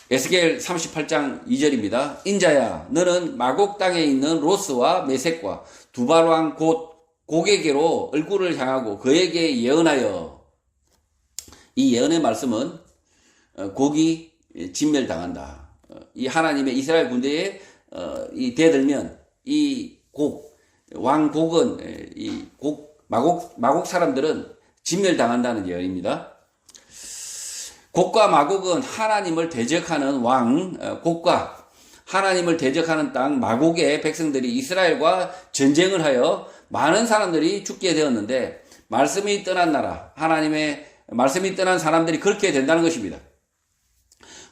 에스겔 38장 2절입니다. 인자야, 너는 마곡 땅에 있는 로스와 메섹과 두발 왕 곧 곡에게로 얼굴을 향하고 그에게 예언하여. 이 예언의 말씀은 곡이 진멸당한다. 이 하나님의 이스라엘 군대에 이 대들면 이 왕곡은 마곡 사람들은 진멸당한다는 예언입니다. 곡과 마곡은 하나님을 대적하는 왕, 곡과 하나님을 대적하는 땅 마곡의 백성들이 이스라엘과 전쟁을 하여 많은 사람들이 죽게 되었는데, 말씀이 떠난 나라, 하나님의 말씀이 떠난 사람들이 그렇게 된다는 것입니다.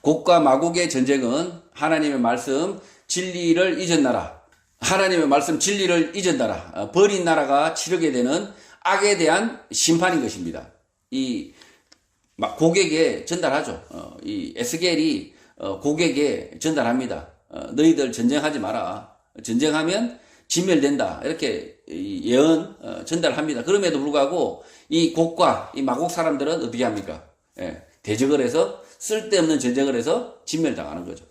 곡과 마곡의 전쟁은 하나님의 말씀 진리를 잊은 나라, 하나님의 말씀 진리를 잊은 나라, 버린 나라가 치르게 되는 악에 대한 심판인 것입니다. 이 곡에게 전달하죠. 이 에스겔이 곡에게 전달합니다. 너희들 전쟁하지 마라. 전쟁하면 진멸된다. 이렇게 예언 전달합니다. 그럼에도 불구하고 이 곡과 이 마곡 사람들은 어떻게 합니까? 예, 대적을 해서 쓸데없는 전쟁을 해서 진멸당하는 거죠.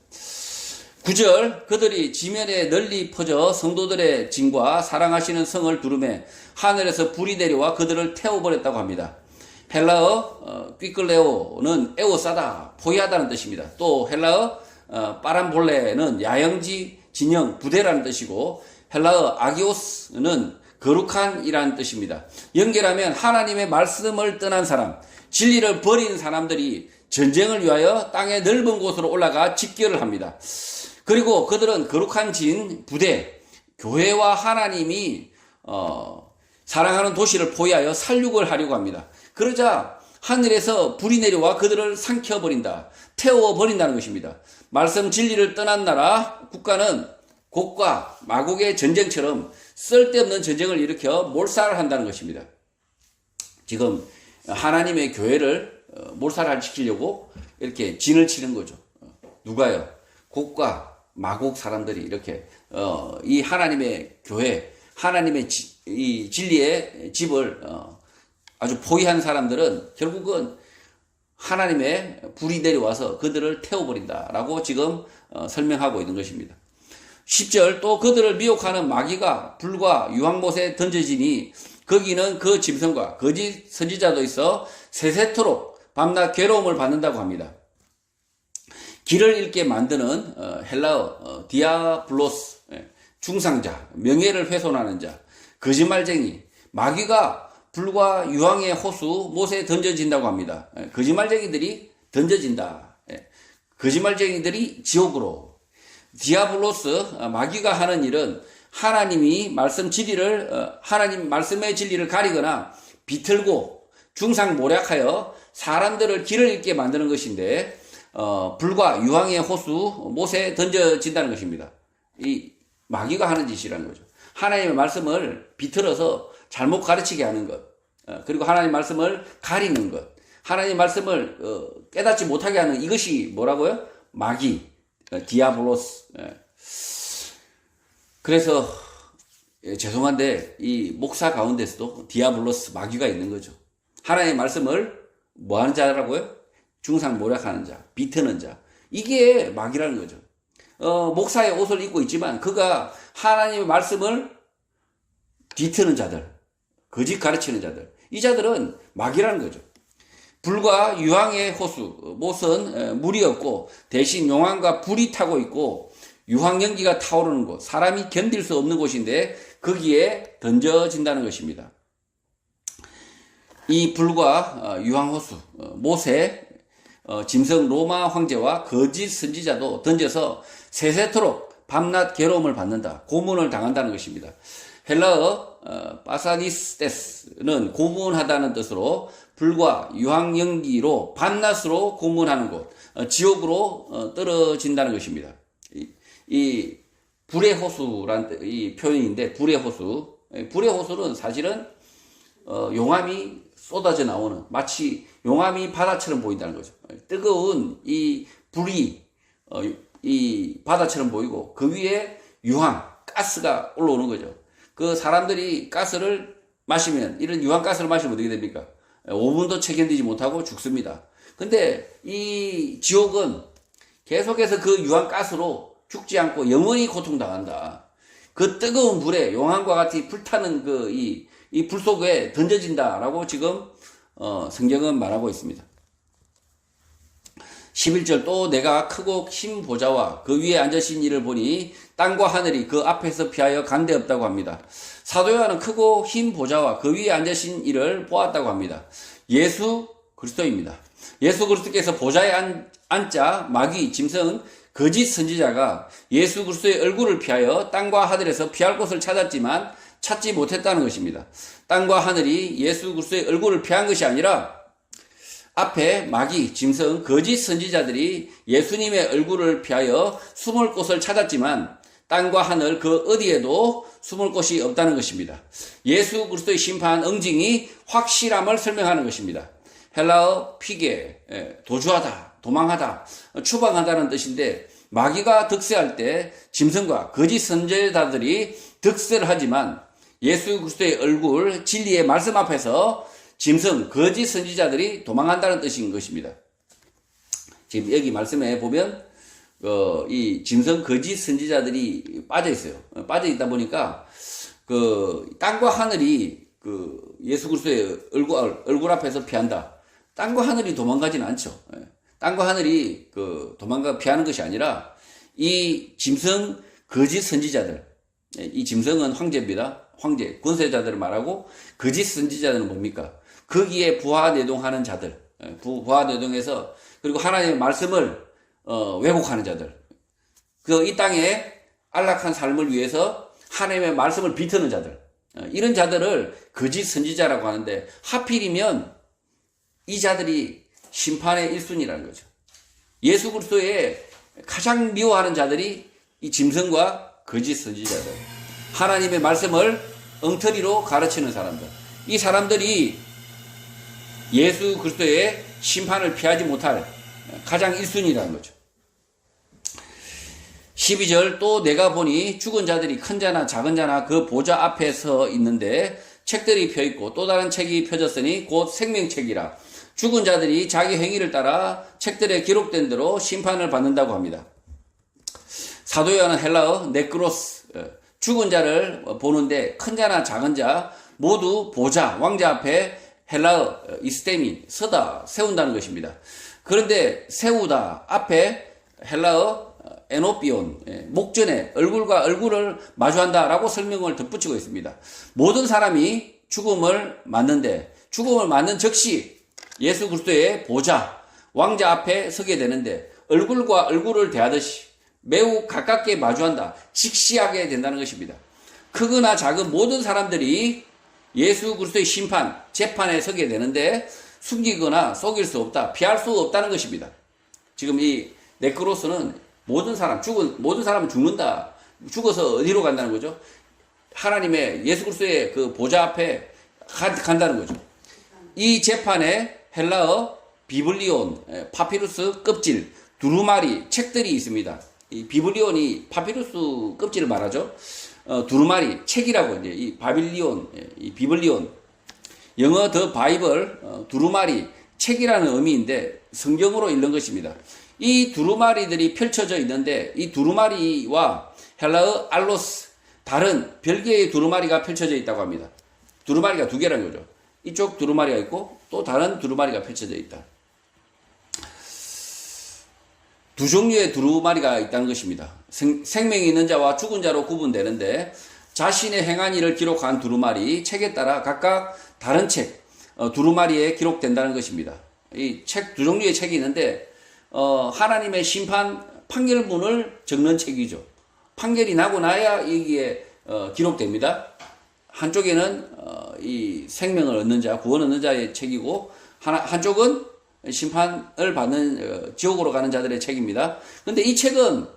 9절 그들이 지면에 널리 퍼져 성도들의 진과 사랑하시는 성을 두르매 하늘에서 불이 내려와 그들을 태워버렸다고 합니다. 헬라어 퀴클레오는 에워싸다, 포위하다는 뜻입니다. 또 헬라어 빠람볼레는 야영지, 진영, 부대라는 뜻이고 헬라어 아기오스는 거룩한이라는 뜻입니다. 연결하면 하나님의 말씀을 떠난 사람, 진리를 버린 사람들이 전쟁을 위하여 땅의 넓은 곳으로 올라가 집결을 합니다. 그리고 그들은 거룩한 진, 부대, 교회와 하나님이 사랑하는 도시를 포위하여 살육을 하려고 합니다. 그러자 하늘에서 불이 내려와 그들을 삼켜버린다, 태워버린다는 것입니다. 말씀 진리를 떠난 나라, 국가는 곡과 마곡의 전쟁처럼 쓸데없는 전쟁을 일으켜 몰살한다는 것입니다. 지금 하나님의 교회를 몰살시키려고 이렇게 진을 치는 거죠. 누가요? 곡과 마곡 사람들이 이렇게 이 하나님의 교회, 하나님의 이 진리의 집을 아주 포위한 사람들은 결국은 하나님의 불이 내려와서 그들을 태워버린다라고 지금 설명하고 있는 것입니다. 10절 또 그들을 미혹하는 마귀가 불과 유황못에 던져지니 거기는 그 짐승과 거짓 선지자도 있어 세세토록 밤낮 괴로움을 받는다고 합니다. 길을 잃게 만드는 헬라어 디아블로스, 중상자, 명예를 훼손하는 자, 거짓말쟁이, 마귀가 불과 유황의 호수 못에 던져진다고 합니다. 거짓말쟁이들이 던져진다. 거짓말쟁이들이 지옥으로. 디아블로스, 마귀가 하는 일은 하나님이 말씀 진리를 하나님 말씀의 진리를 가리거나 비틀고 중상모략하여 사람들을 길을 잃게 만드는 것인데 불과 유황의 호수 못에 던져진다는 것입니다. 이 마귀가 하는 짓이라는 거죠. 하나님의 말씀을 비틀어서 잘못 가르치게 하는 것, 그리고 하나님 말씀을 가리는 것, 하나님 말씀을 깨닫지 못하게 하는 이것이 뭐라고요? 마귀, 디아블로스. 그래서 죄송한데 이 목사 가운데서도 디아블로스, 마귀가 있는 거죠. 하나님의 말씀을 뭐 하는 자라고요? 중상모략하는 자, 비트는 자. 이게 마귀라는 거죠. 목사의 옷을 입고 있지만 그가 하나님의 말씀을 뒤트는 자들, 거짓 가르치는 자들, 이 자들은 마귀라는 거죠. 불과 유황의 호수, 못은 물이 없고 대신 용암과 불이 타고 있고 유황 연기가 타오르는 곳, 사람이 견딜 수 없는 곳인데 거기에 던져진다는 것입니다. 이 불과 유황 호수, 못에 짐승 로마 황제와 거짓 선지자도 던져서 세세토록 밤낮 괴로움을 받는다, 고문을 당한다는 것입니다. 헬라어 파사디스테스는 고문하다는 뜻으로 불과 유황 연기로 밤낮으로 고문하는 곳, 지옥으로 떨어진다는 것입니다. 이 불의 호수란 이 표현인데, 불의 호수, 불의 호수는 사실은 용암이 쏟아져 나오는, 마치 용암이 바다처럼 보인다는 거죠. 뜨거운 이 불이 이 바다처럼 보이고 그 위에 유황, 가스가 올라오는 거죠. 그 사람들이 가스를 마시면, 이런 유황가스를 마시면 어떻게 됩니까? 5분도 채 견디지 못하고 죽습니다. 근데 이 지옥은 계속해서 그 유황가스로 죽지 않고 영원히 고통당한다. 그 뜨거운 불에 용암과 같이 불타는 이 불 속에 던져진다라고 지금 성경은 말하고 있습니다. 11절 또 내가 크고 흰 보좌와 그 위에 앉으신 이를 보니 땅과 하늘이 그 앞에서 피하여 간데 없다고 합니다. 사도 요한은 크고 흰 보좌와 그 위에 앉으신 이를 보았다고 합니다. 예수 그리스도입니다. 예수 그리스도께서 보좌에 앉자 마귀, 짐승, 거짓 선지자가 예수 그리스도의 얼굴을 피하여 땅과 하늘에서 피할 곳을 찾았지만 찾지 못했다는 것입니다. 땅과 하늘이 예수 그리스도의 얼굴을 피한 것이 아니라 앞에 마귀, 짐승, 거짓 선지자들이 예수님의 얼굴을 피하여 숨을 곳을 찾았지만 땅과 하늘 그 어디에도 숨을 곳이 없다는 것입니다. 예수 그리스도의 심판, 응징이 확실함을 설명하는 것입니다. 헬라어 피게, 도주하다, 도망하다, 추방하다는 뜻인데 마귀가 득세할 때 짐승과 거짓 선지자들이 득세를 예수 그리스도의 얼굴 진리의 말씀 앞에서 짐승 거짓 선지자들이 도망한다는 뜻인 것입니다. 지금 여기 말씀에 보면 이 짐승 거짓 선지자들이 빠져 있어요. 빠져 있다 보니까 땅과 하늘이 예수 그리스도의 얼굴 앞에서 피한다. 땅과 하늘이 도망가지는 않죠. 땅과 하늘이 피하는 것이 아니라 이 짐승 거짓 선지자들, 이 짐승은 황제입니다. 황제, 권세자들을 말하고 거짓 선지자들은 뭡니까? 거기에 부하내동하는 자들, 부하내동해서 그리고 하나님의 말씀을 왜곡하는 자들, 이 땅에 안락한 삶을 위해서 하나님의 말씀을 비트는 자들, 이런 자들을 거짓 선지자라고 하는데 하필이면 이 자들이 심판의 1순위라는 거죠. 예수 그리스도의 가장 미워하는 자들이 이 짐승과 거짓 선지자들, 하나님의 말씀을 엉터리로 가르치는 사람들, 이 사람들이 예수 그리스도의 심판을 피하지 못할 가장 1순위라는 거죠. 12절 또 내가 보니 죽은 자들이 큰 자나 작은 자나 그 보좌 앞에 서 있는데 책들이 펴있고 또 다른 책이 펴졌으니 곧 생명책이라. 죽은 자들이 자기 행위를 따라 책들에 기록된 대로 심판을 받는다고 합니다. 사도 요한은 헬라어 네크로스, 죽은 자를 보는데 큰 자나 작은 자 모두 보좌, 왕자 앞에 헬라어 이스테미, 서다, 세운다는 것입니다. 그런데 세우다 앞에 헬라어 에노피온, 목전에 얼굴과 얼굴을 마주한다라고 설명을 덧붙이고 있습니다. 모든 사람이 죽음을 맞는데 죽음을 맞는 즉시 예수 그리스도의 보좌, 왕자 앞에 서게 되는데 얼굴과 얼굴을 대하듯이 매우 가깝게 마주한다. 직시하게 된다는 것입니다. 크거나 작은 모든 사람들이 예수 그리스도의 심판, 재판에 서게 되는데 숨기거나 속일 수 없다. 피할 수 없다는 것입니다. 지금 이 네크로스는 모든 사람은 죽는다. 죽어서 어디로 간다는 거죠? 하나님의 예수 그리스도의 보좌 앞에 간다는 거죠. 이 재판에 헬라어 비블리온, 파피루스 껍질, 두루마리 책들이 있습니다. 이 비블리온이 파피루스 껍질을 말하죠. 두루마리 책이라고 이제 이 바빌리온, 이 비블리온, 영어 더 바이블, 두루마리 책이라는 의미인데 성경으로 읽는 것입니다. 이 두루마리들이 펼쳐져 있는데 이 두루마리와 헬라어 알로스, 다른 별개의 두루마리가 펼쳐져 있다고 합니다. 두루마리가 두 개라는 거죠. 이쪽 두루마리가 있고 또 다른 두루마리가 펼쳐져 있다. 두 종류의 두루마리가 있다는 것입니다. 생명이 있는 자와 죽은 자로 구분되는데 자신의 행한 일을 기록한 두루마리, 책에 따라 각각 다른 책, 두루마리에 기록된다는 것입니다. 이 책, 두 종류의 책이 있는데 하나님의 심판 판결문을 적는 책이죠. 판결이 나고 나야 이게 기록됩니다. 한쪽에는 이 생명을 얻는 자, 구원 얻는 자의 책이고 한쪽은 심판을 받는 지옥으로 가는 자들의 책입니다. 그런데 이 책은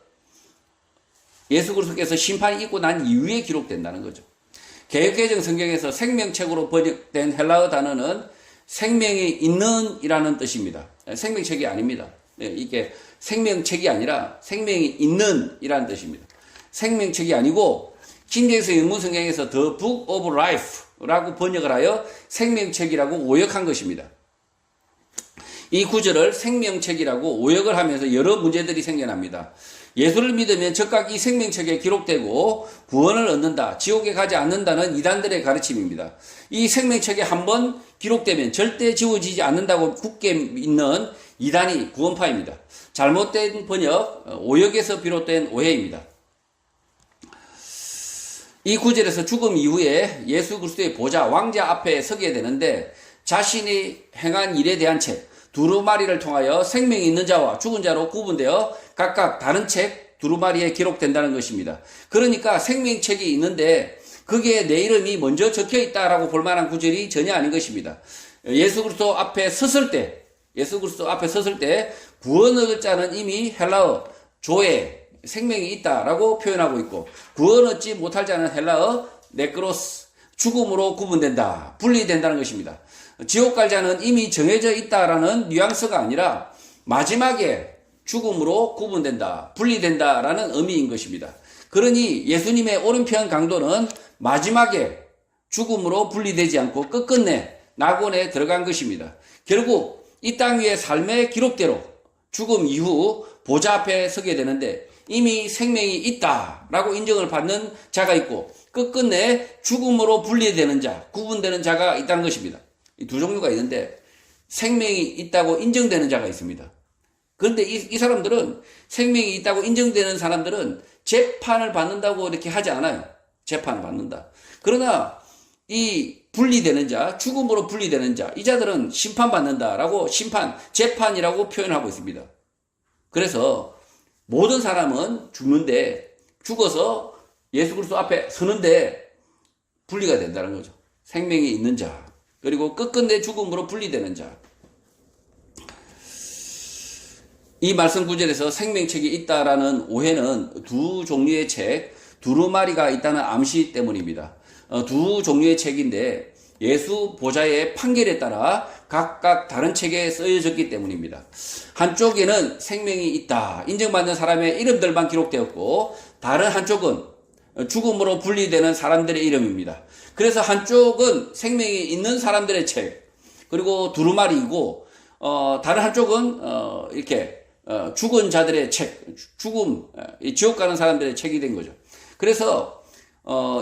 예수 그리스도께서 심판이 있고 난 이후에 기록된다는 거죠. 개역개정 성경에서 생명책으로 번역된 헬라어 단어는 생명이 있는 이라는 뜻입니다. 생명책이 아닙니다. 이게 생명책이 아니라 생명이 있는 이라는 뜻입니다. 생명책이 아니고 킹제임스 영문 성경에서 The Book of Life라고 번역을 하여 생명책이라고 오역한 것입니다. 이 구절을 생명책이라고 오역을 하면서 여러 문제들이 생겨납니다. 예수를 믿으면 즉각 이 생명책에 기록되고 구원을 얻는다, 지옥에 가지 않는다는 이단들의 가르침입니다. 이 생명책에 한번 기록되면 절대 지워지지 않는다고 굳게 믿는 이단이 구원파입니다. 잘못된 번역, 오역에서 비롯된 오해입니다. 이 구절에서 죽음 이후에 예수 그리스도의 보좌, 왕자 앞에 서게 되는데 자신이 행한 일에 대한 책, 두루마리를 통하여 생명이 있는 자와 죽은 자로 구분되어 각각 다른 책, 두루마리에 기록된다는 것입니다. 그러니까 생명책이 있는데 거기에 내 이름이 먼저 적혀 있다라고 볼 만한 구절이 전혀 아닌 것입니다. 예수 그리스도 앞에 섰을 때 구원 얻을 자는 이미 헬라어 조에 생명이 있다라고 표현하고 있고, 구원 얻지 못할 자는 헬라어 네크로스, 죽음으로 구분된다, 분리된다는 것입니다. 지옥 갈 자는 이미 정해져 있다라는 뉘앙스가 아니라 마지막에 죽음으로 구분된다, 분리된다라는 의미인 것입니다. 그러니 예수님의 오른편 강도는 마지막에 죽음으로 분리되지 않고 끝끝내 낙원에 들어간 것입니다. 결국 이 땅 위의 삶의 기록대로 죽음 이후 보좌 앞에 서게 되는데 이미 생명이 있다라고 인정을 받는 자가 있고 끝끝내 죽음으로 분리되는 자, 구분되는 자가 있다는 것입니다. 이 두 종류가 있는데 생명이 있다고 인정되는 자가 있습니다. 그런데 이 사람들은 생명이 있다고 인정되는 사람들은 재판을 받는다고 이렇게 하지 않아요. 재판을 받는다. 그러나 이 분리되는 자, 죽음으로 분리되는 자, 이 자들은 심판받는다라고 재판이라고 표현하고 있습니다. 그래서 모든 사람은 죽는데 죽어서 예수 그리스도 앞에 서는데 분리가 된다는 거죠. 생명이 있는 자, 그리고 끝끝내 죽음으로 분리되는 자. 이 말씀 구절에서 생명책이 있다라는 오해는 두 종류의 책, 두루마리가 있다는 암시 때문입니다. 두 종류의 책인데 예수 보좌의 판결에 따라 각각 다른 책에 쓰여졌기 때문입니다. 한쪽에는 생명이 있다 인정받는 사람의 이름들만 기록되었고 다른 한쪽은 죽음으로 분리되는 사람들의 이름입니다. 그래서 한쪽은 생명이 있는 사람들의 책, 그리고 두루마리이고 다른 한쪽은 이렇게 죽은 자들의 책, 지옥 가는 사람들의 책이 된 거죠. 그래서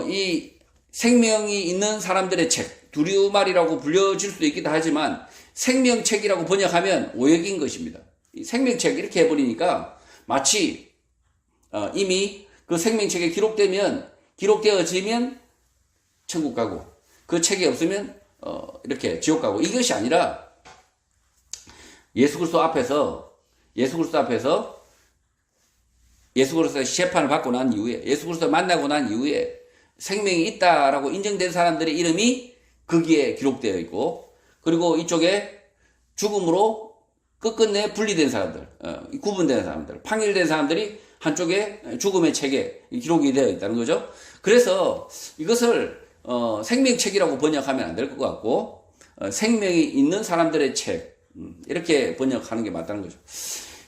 이 생명이 있는 사람들의 책, 두루마리라고 불려질 수도 있기도 하지만 생명책이라고 번역하면 오역인 것입니다. 이 생명책 이렇게 해버리니까 마치 이미 그 생명책에 기록되어지면 천국 가고 그 책이 없으면 이렇게 지옥 가고, 이것이 아니라 예수 그리스도 앞에서 예수 그리스도의 재판을 받고 난 이후에, 예수 그리스도를 만나고 난 이후에 생명이 있다라고 인정된 사람들의 이름이 거기에 기록되어 있고, 그리고 이쪽에 죽음으로 끝끝내 분리된 사람들, 구분된 사람들, 판결된 사람들이 한쪽에 죽음의 책에 기록이 되어 있다는 거죠. 그래서 이것을 생명책이라고 번역하면 안 될 것 같고 생명이 있는 사람들의 책, 이렇게 번역하는 게 맞다는 거죠.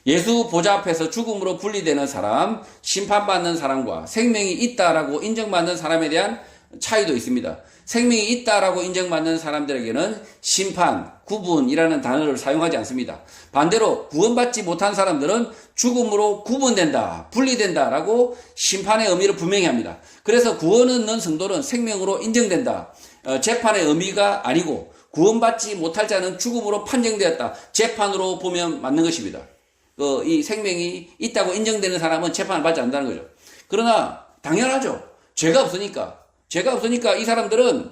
예수 보좌 앞에서 죽음으로 분리되는 사람, 심판받는 사람과 생명이 있다라고 인정받는 사람에 대한 차이도 있습니다. 생명이 있다라고 인정받는 사람들에게는 심판, 구분이라는 단어를 사용하지 않습니다. 반대로 구원받지 못한 사람들은 죽음으로 구분된다, 분리된다라고 심판의 의미를 분명히 합니다. 그래서 구원 얻는 성도는 생명으로 인정된다, 재판의 의미가 아니고 구원받지 못할 자는 죽음으로 판정되었다, 재판으로 보면 맞는 것입니다. 이 생명이 있다고 인정되는 사람은 재판을 받지 않는다는 거죠. 그러나 당연하죠. 죄가 없으니까 이 사람들은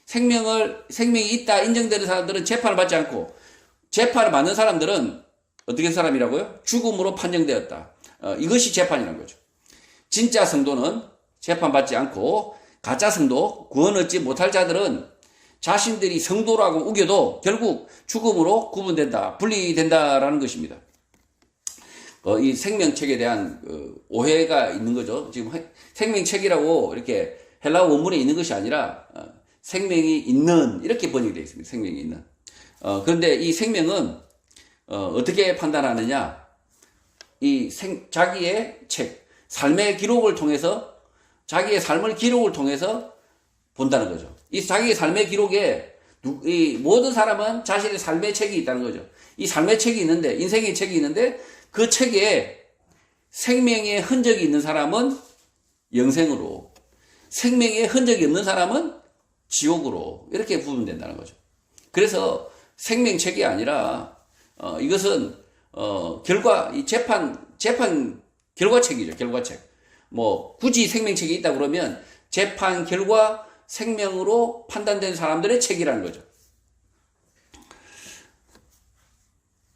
생명이 있다 인정되는 사람들은 재판을 받지 않고, 재판을 받는 사람들은 어떻게 된 사람이라고요? 죽음으로 판정되었다. 이것이 재판이라는 거죠. 진짜 성도는 재판받지 않고, 가짜 성도, 구원 얻지 못할 자들은 자신들이 성도라고 우겨도 결국 죽음으로 구분된다, 분리된다라는 것입니다. 이 생명책에 대한 오해가 있는 거죠. 지금 생명책이라고 이렇게 헬라어 원문에 있는 것이 아니라 생명이 있는, 이렇게 번역이 되어 있습니다. 생명이 있는. 그런데 이 생명은 어떻게 판단하느냐? 자기의 책, 삶의 기록을 통해서, 자기의 삶을 기록을 통해서 본다는 거죠. 이 자기의 삶의 기록에 이 모든 사람은 자신의 삶의 책이 있다는 거죠. 이 삶의 책이 있는데, 인생의 책이 있는데 그 책에 생명의 흔적이 있는 사람은 영생으로, 생명의 흔적이 없는 사람은 지옥으로, 이렇게 구분된다는 거죠. 그래서 생명책이 아니라 이것은 재판 결과책이죠. 결과책. 굳이 생명책이 있다 그러면 재판 결과 생명으로 판단된 사람들의 책이라는 거죠.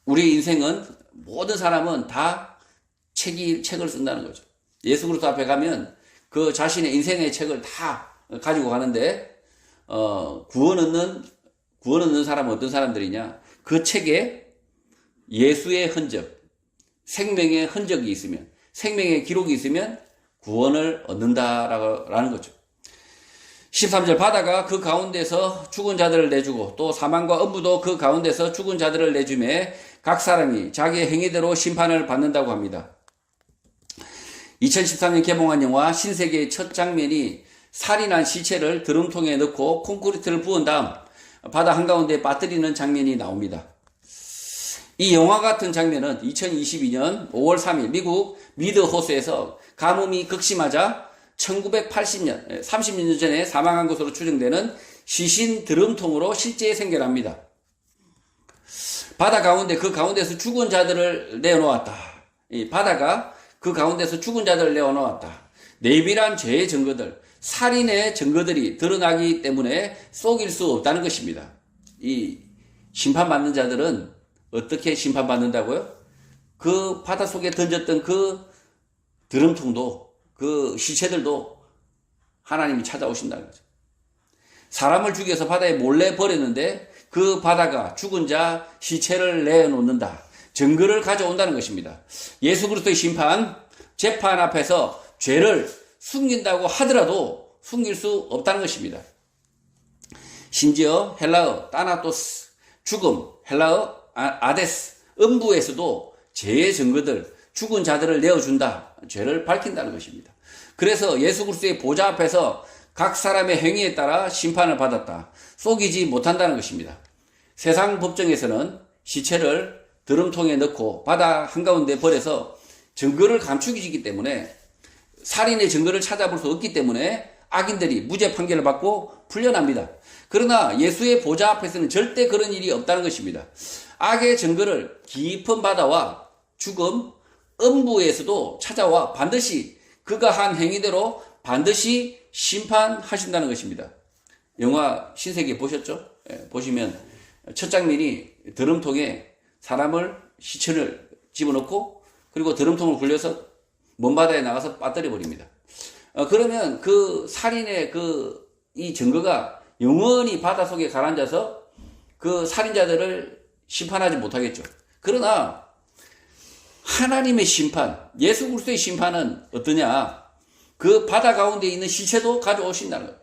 우리 인생은, 모든 사람은 다 책을 쓴다는 거죠. 예수 그리스도 앞에 가면 그 자신의 인생의 책을 다 가지고 가는데, 구원 얻는 사람은 어떤 사람들이냐? 그 책에 예수의 흔적, 생명의 흔적이 있으면, 생명의 기록이 있으면 구원을 얻는다라는 거죠. 13절, 바다가 그 가운데서 죽은 자들을 내주고 또 사망과 엄부도 그 가운데서 죽은 자들을 내주매 각 사람이 자기의 행위대로 심판을 받는다고 합니다. 2013년 개봉한 영화 신세계의 첫 장면이 살인한 시체를 드럼통에 넣고 콘크리트를 부은 다음 바다 한가운데 빠뜨리는 장면이 나옵니다. 이 영화 같은 장면은 2022년 5월 3일 미국 미드 호수에서 가뭄이 극심하자 1980년, 30년 전에 사망한 것으로 추정되는 시신 드럼통으로 실제 생겨납니다. 바다 가운데 그 가운데서 죽은 자들을 내어놓았다. 이 바다가 그 가운데서 죽은 자들을 내어놓았다. 내밀한 죄의 증거들, 살인의 증거들이 드러나기 때문에 속일 수 없다는 것입니다. 이 심판받는 자들은 어떻게 심판받는다고요? 그 바다 속에 던졌던 그 드럼통도, 그 시체들도 하나님이 찾아오신다는 거죠. 사람을 죽여서 바다에 몰래 버렸는데 그 바다가 죽은 자 시체를 내놓는다. 증거를 가져온다는 것입니다. 예수 그리스도의 심판, 재판 앞에서 죄를 숨긴다고 하더라도 숨길 수 없다는 것입니다. 심지어 헬라어 따나토스, 죽음, 헬라어 아데스, 음부에서도 죄의 증거들, 죽은 자들을 내어준다. 죄를 밝힌다는 것입니다. 그래서 예수 그리스도의 보좌 앞에서 각 사람의 행위에 따라 심판을 받았다. 속이지 못한다는 것입니다. 세상 법정에서는 시체를 드럼통에 넣고 바다 한가운데 버려서 증거를 감추기 때문에 살인의 증거를 찾아볼 수 없기 때문에 악인들이 무죄 판결을 받고 풀려납니다. 그러나 예수의 보좌 앞에서는 절대 그런 일이 없다는 것입니다. 악의 증거를 깊은 바다와 죽음, 음부에서도 찾아와 반드시 그가 한 행위대로 반드시 심판하신다는 것입니다. 영화 신세계 보셨죠? 보시면 첫 장면이 드럼통에 사람을 시체를 집어넣고 그리고 드럼통을 굴려서 먼 바다에 나가서 빠뜨려 버립니다. 그러면 그 살인의 이 증거가 영원히 바다 속에 가라앉아서 그 살인자들을 심판하지 못하겠죠. 그러나 하나님의 심판, 예수 그리스도의 심판은 어떠냐? 그 바다 가운데 있는 시체도 가져오신다는 거예요.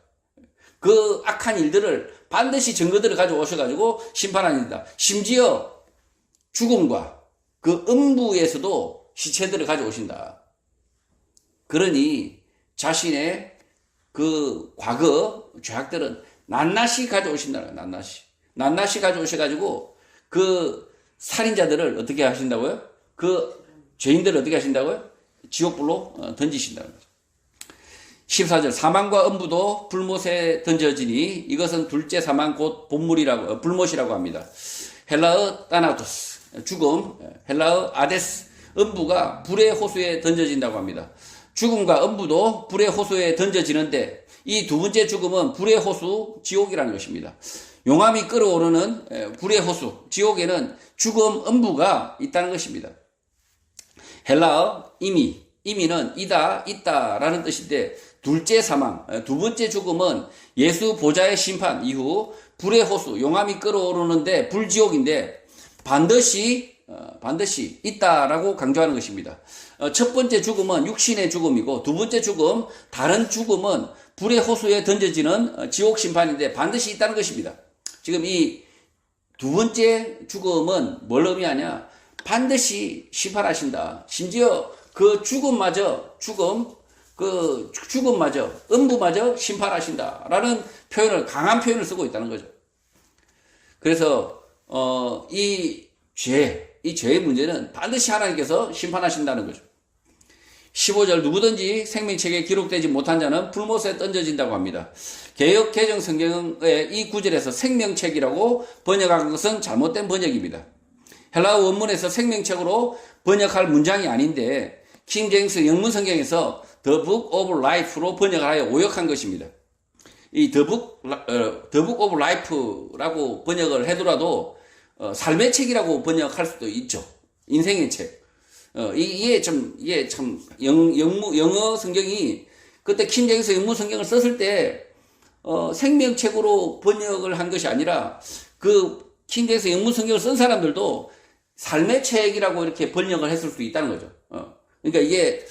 그 악한 일들을 반드시 증거들을 가져오셔가지고 심판하신다. 심지어 죽음과 그 음부에서도 시체들을 가져오신다. 그러니 자신의 그 과거 죄악들은 낱낱이 가져오신다는 거예요. 낱낱이 가져오셔가지고 그 살인자들을 어떻게 하신다고요? 그 죄인들을 어떻게 하신다고요? 지옥불로 던지신다는 거죠. 14절 사망과 음부도 불못에 던져지니 이것은 둘째 사망 곧 불못이라고 합니다. 헬라어 따나토스 죽음, 헬라어 아데스 음부가 불의 호수에 던져진다고 합니다. 죽음과 음부도 불의 호수에 던져지는데 이 두 번째 죽음은 불의 호수 지옥이라는 것입니다. 용암이 끓어오르는 불의 호수 지옥에는 죽음 음부가 있다는 것입니다. 헬라어 이미는 이다 있다라는 뜻인데 둘째 사망 두 번째 죽음은 예수 보좌의 심판 이후 불의 호수 용암이 끓어오르는데 불지옥인데 반드시 있다라고 강조하는 것입니다. 첫 번째 죽음은 육신의 죽음이고 두 번째 죽음 다른 죽음은 불의 호수에 던져지는 지옥 심판인데 반드시 있다는 것입니다. 지금 이 두 번째 죽음은 뭘 의미하냐? 반드시 심판하신다. 심지어 그 죽음마저 음부마저 심판하신다라는 강한 표현을 쓰고 있다는 거죠. 그래서 이 죄의 문제는 반드시 하나님께서 심판하신다는 거죠. 15절 누구든지 생명책에 기록되지 못한 자는 불못에 던져진다고 합니다. 개역 개정 성경의 이 구절에서 생명책이라고 번역한 것은 잘못된 번역입니다. 헬라어 원문에서 생명책으로 번역할 문장이 아닌데 킹제임스 영문 성경에서 The Book of Life로 번역을 하여 오역한 것입니다. 이 The Book of Life라고 번역을 해두라도 삶의 책이라고 번역할 수도 있죠. 인생의 책. 이게 참 영어 성경이 그때 킹제임스 영문 성경을 썼을 때 생명책으로 번역을 한 것이 아니라 그 킹제임스 영문 성경을 쓴 사람들도 삶의 책이라고 이렇게 번역을 했을 수 있다는 거죠. 그러니까 이게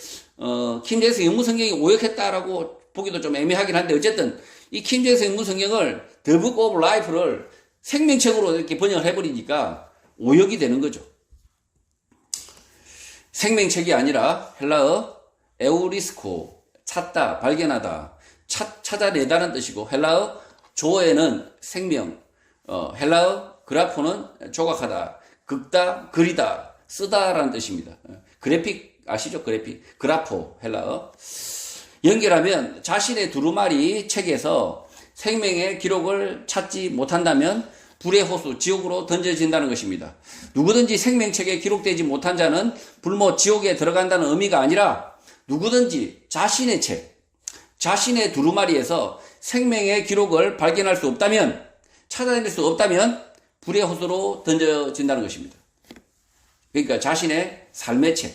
킹제임스 영문 성경이 오역했다라고 보기도 좀 애매하긴 한데 어쨌든 이 킹제임스 영문 성경을 The Book of Life를 생명책으로 이렇게 번역을 해버리니까 오역이 되는 거죠. 생명책이 아니라 헬라어 에우리스코, 찾다, 발견하다, 찾아내다는 뜻이고, 헬라어 조에는 생명, 헬라어 그라포는 조각하다, 긁다, 그리다, 쓰다라는 뜻입니다. 그래픽 아시죠? 그래픽. 그라포, 헬라어. 연결하면 자신의 두루마리 책에서 생명의 기록을 찾지 못한다면 불의 호수, 지옥으로 던져진다는 것입니다. 누구든지 생명책에 기록되지 못한 자는 불모 지옥에 들어간다는 의미가 아니라 누구든지 자신의 책, 자신의 두루마리에서 생명의 기록을 발견할 수 없다면, 찾아낼 수 없다면 불의 호수로 던져진다는 것입니다. 그러니까 자신의 삶의 책,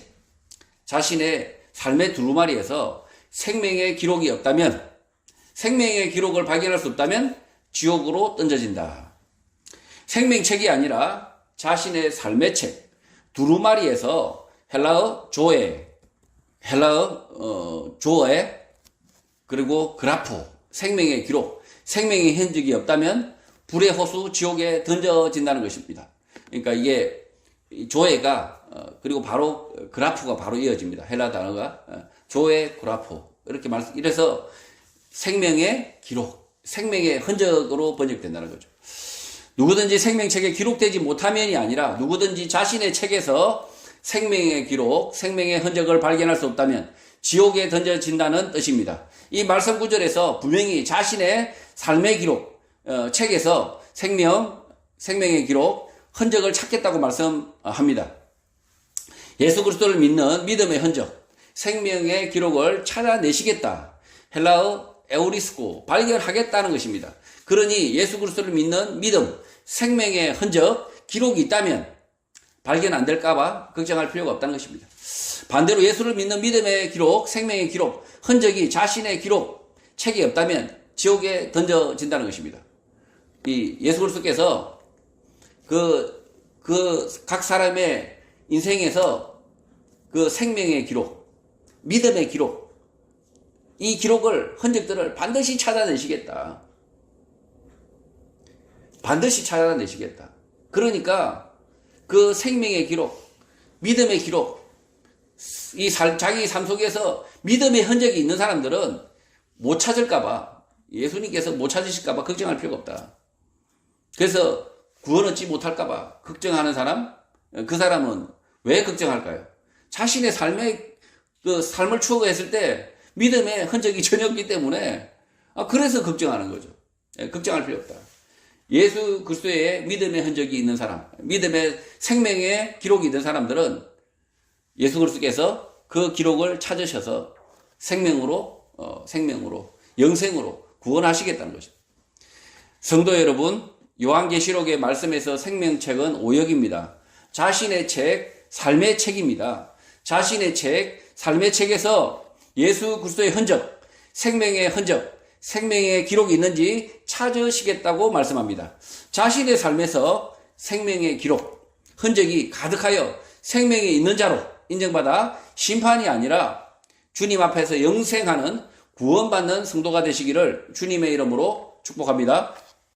자신의 삶의 두루마리에서 생명의 기록이 없다면, 생명의 기록을 발견할 수 없다면 지옥으로 던져진다. 생명책이 아니라 자신의 삶의 책, 두루마리에서 헬라어 조에, 조에, 그리고 그라포, 생명의 기록, 생명의 흔적이 없다면 불의 호수 지옥에 던져진다는 것입니다. 그러니까 이게 조에가 그리고 바로 그라포가 바로 이어집니다. 헬라 단어가 조에 그라포 이렇게 이래서 생명의 기록, 생명의 흔적으로 번역된다는 거죠. 누구든지 생명책에 기록되지 못하면이 아니라 누구든지 자신의 책에서 생명의 기록, 생명의 흔적을 발견할 수 없다면 지옥에 던져진다는 뜻입니다. 이 말씀 구절에서 분명히 자신의 삶의 기록, 책에서 생명의 기록, 흔적을 찾겠다고 말씀합니다. 예수 그리스도를 믿는 믿음의 흔적, 생명의 기록을 찾아내시겠다. 헬라어 에우리스코, 발견하겠다는 것입니다. 그러니 예수 그리스도를 믿는 믿음, 생명의 흔적, 기록이 있다면 발견 안 될까봐 걱정할 필요가 없다는 것입니다. 반대로 예수를 믿는 믿음의 기록, 생명의 기록, 흔적이 자신의 기록, 책이 없다면 지옥에 던져진다는 것입니다. 이 예수 그리스도께서 각 사람의 인생에서 그 생명의 기록, 믿음의 기록, 이 기록을, 흔적들을 반드시 찾아내시겠다. 반드시 찾아내시겠다. 그러니까 그 생명의 기록, 믿음의 기록, 자기 삶 속에서 믿음의 흔적이 있는 사람들은 못 찾을까봐, 예수님께서 못 찾으실까봐 걱정할 필요가 없다. 그래서 구원 얻지 못할까봐 걱정하는 사람, 그 사람은 왜 걱정할까요? 자신의 삶을 추억했을 때 믿음의 흔적이 전혀 없기 때문에, 그래서 걱정하는 거죠. 걱정할 필요 없다. 예수 그리스도의 믿음의 흔적이 있는 사람, 믿음의 생명의 기록이 있는 사람들은 예수 그리스도께서 그 기록을 찾으셔서 생명으로, 영생으로 구원하시겠다는 것입니다. 성도 여러분, 요한계시록의 말씀에서 생명책은 오역입니다. 자신의 책, 삶의 책입니다. 자신의 책, 삶의 책에서 예수 그리스도의 흔적, 생명의 흔적, 생명의 기록이 있는지 찾으시겠다고 말씀합니다. 자신의 삶에서 생명의 기록, 흔적이 가득하여 생명이 있는 자로 인정받아 심판이 아니라 주님 앞에서 영생하는 구원받는 성도가 되시기를 주님의 이름으로 축복합니다.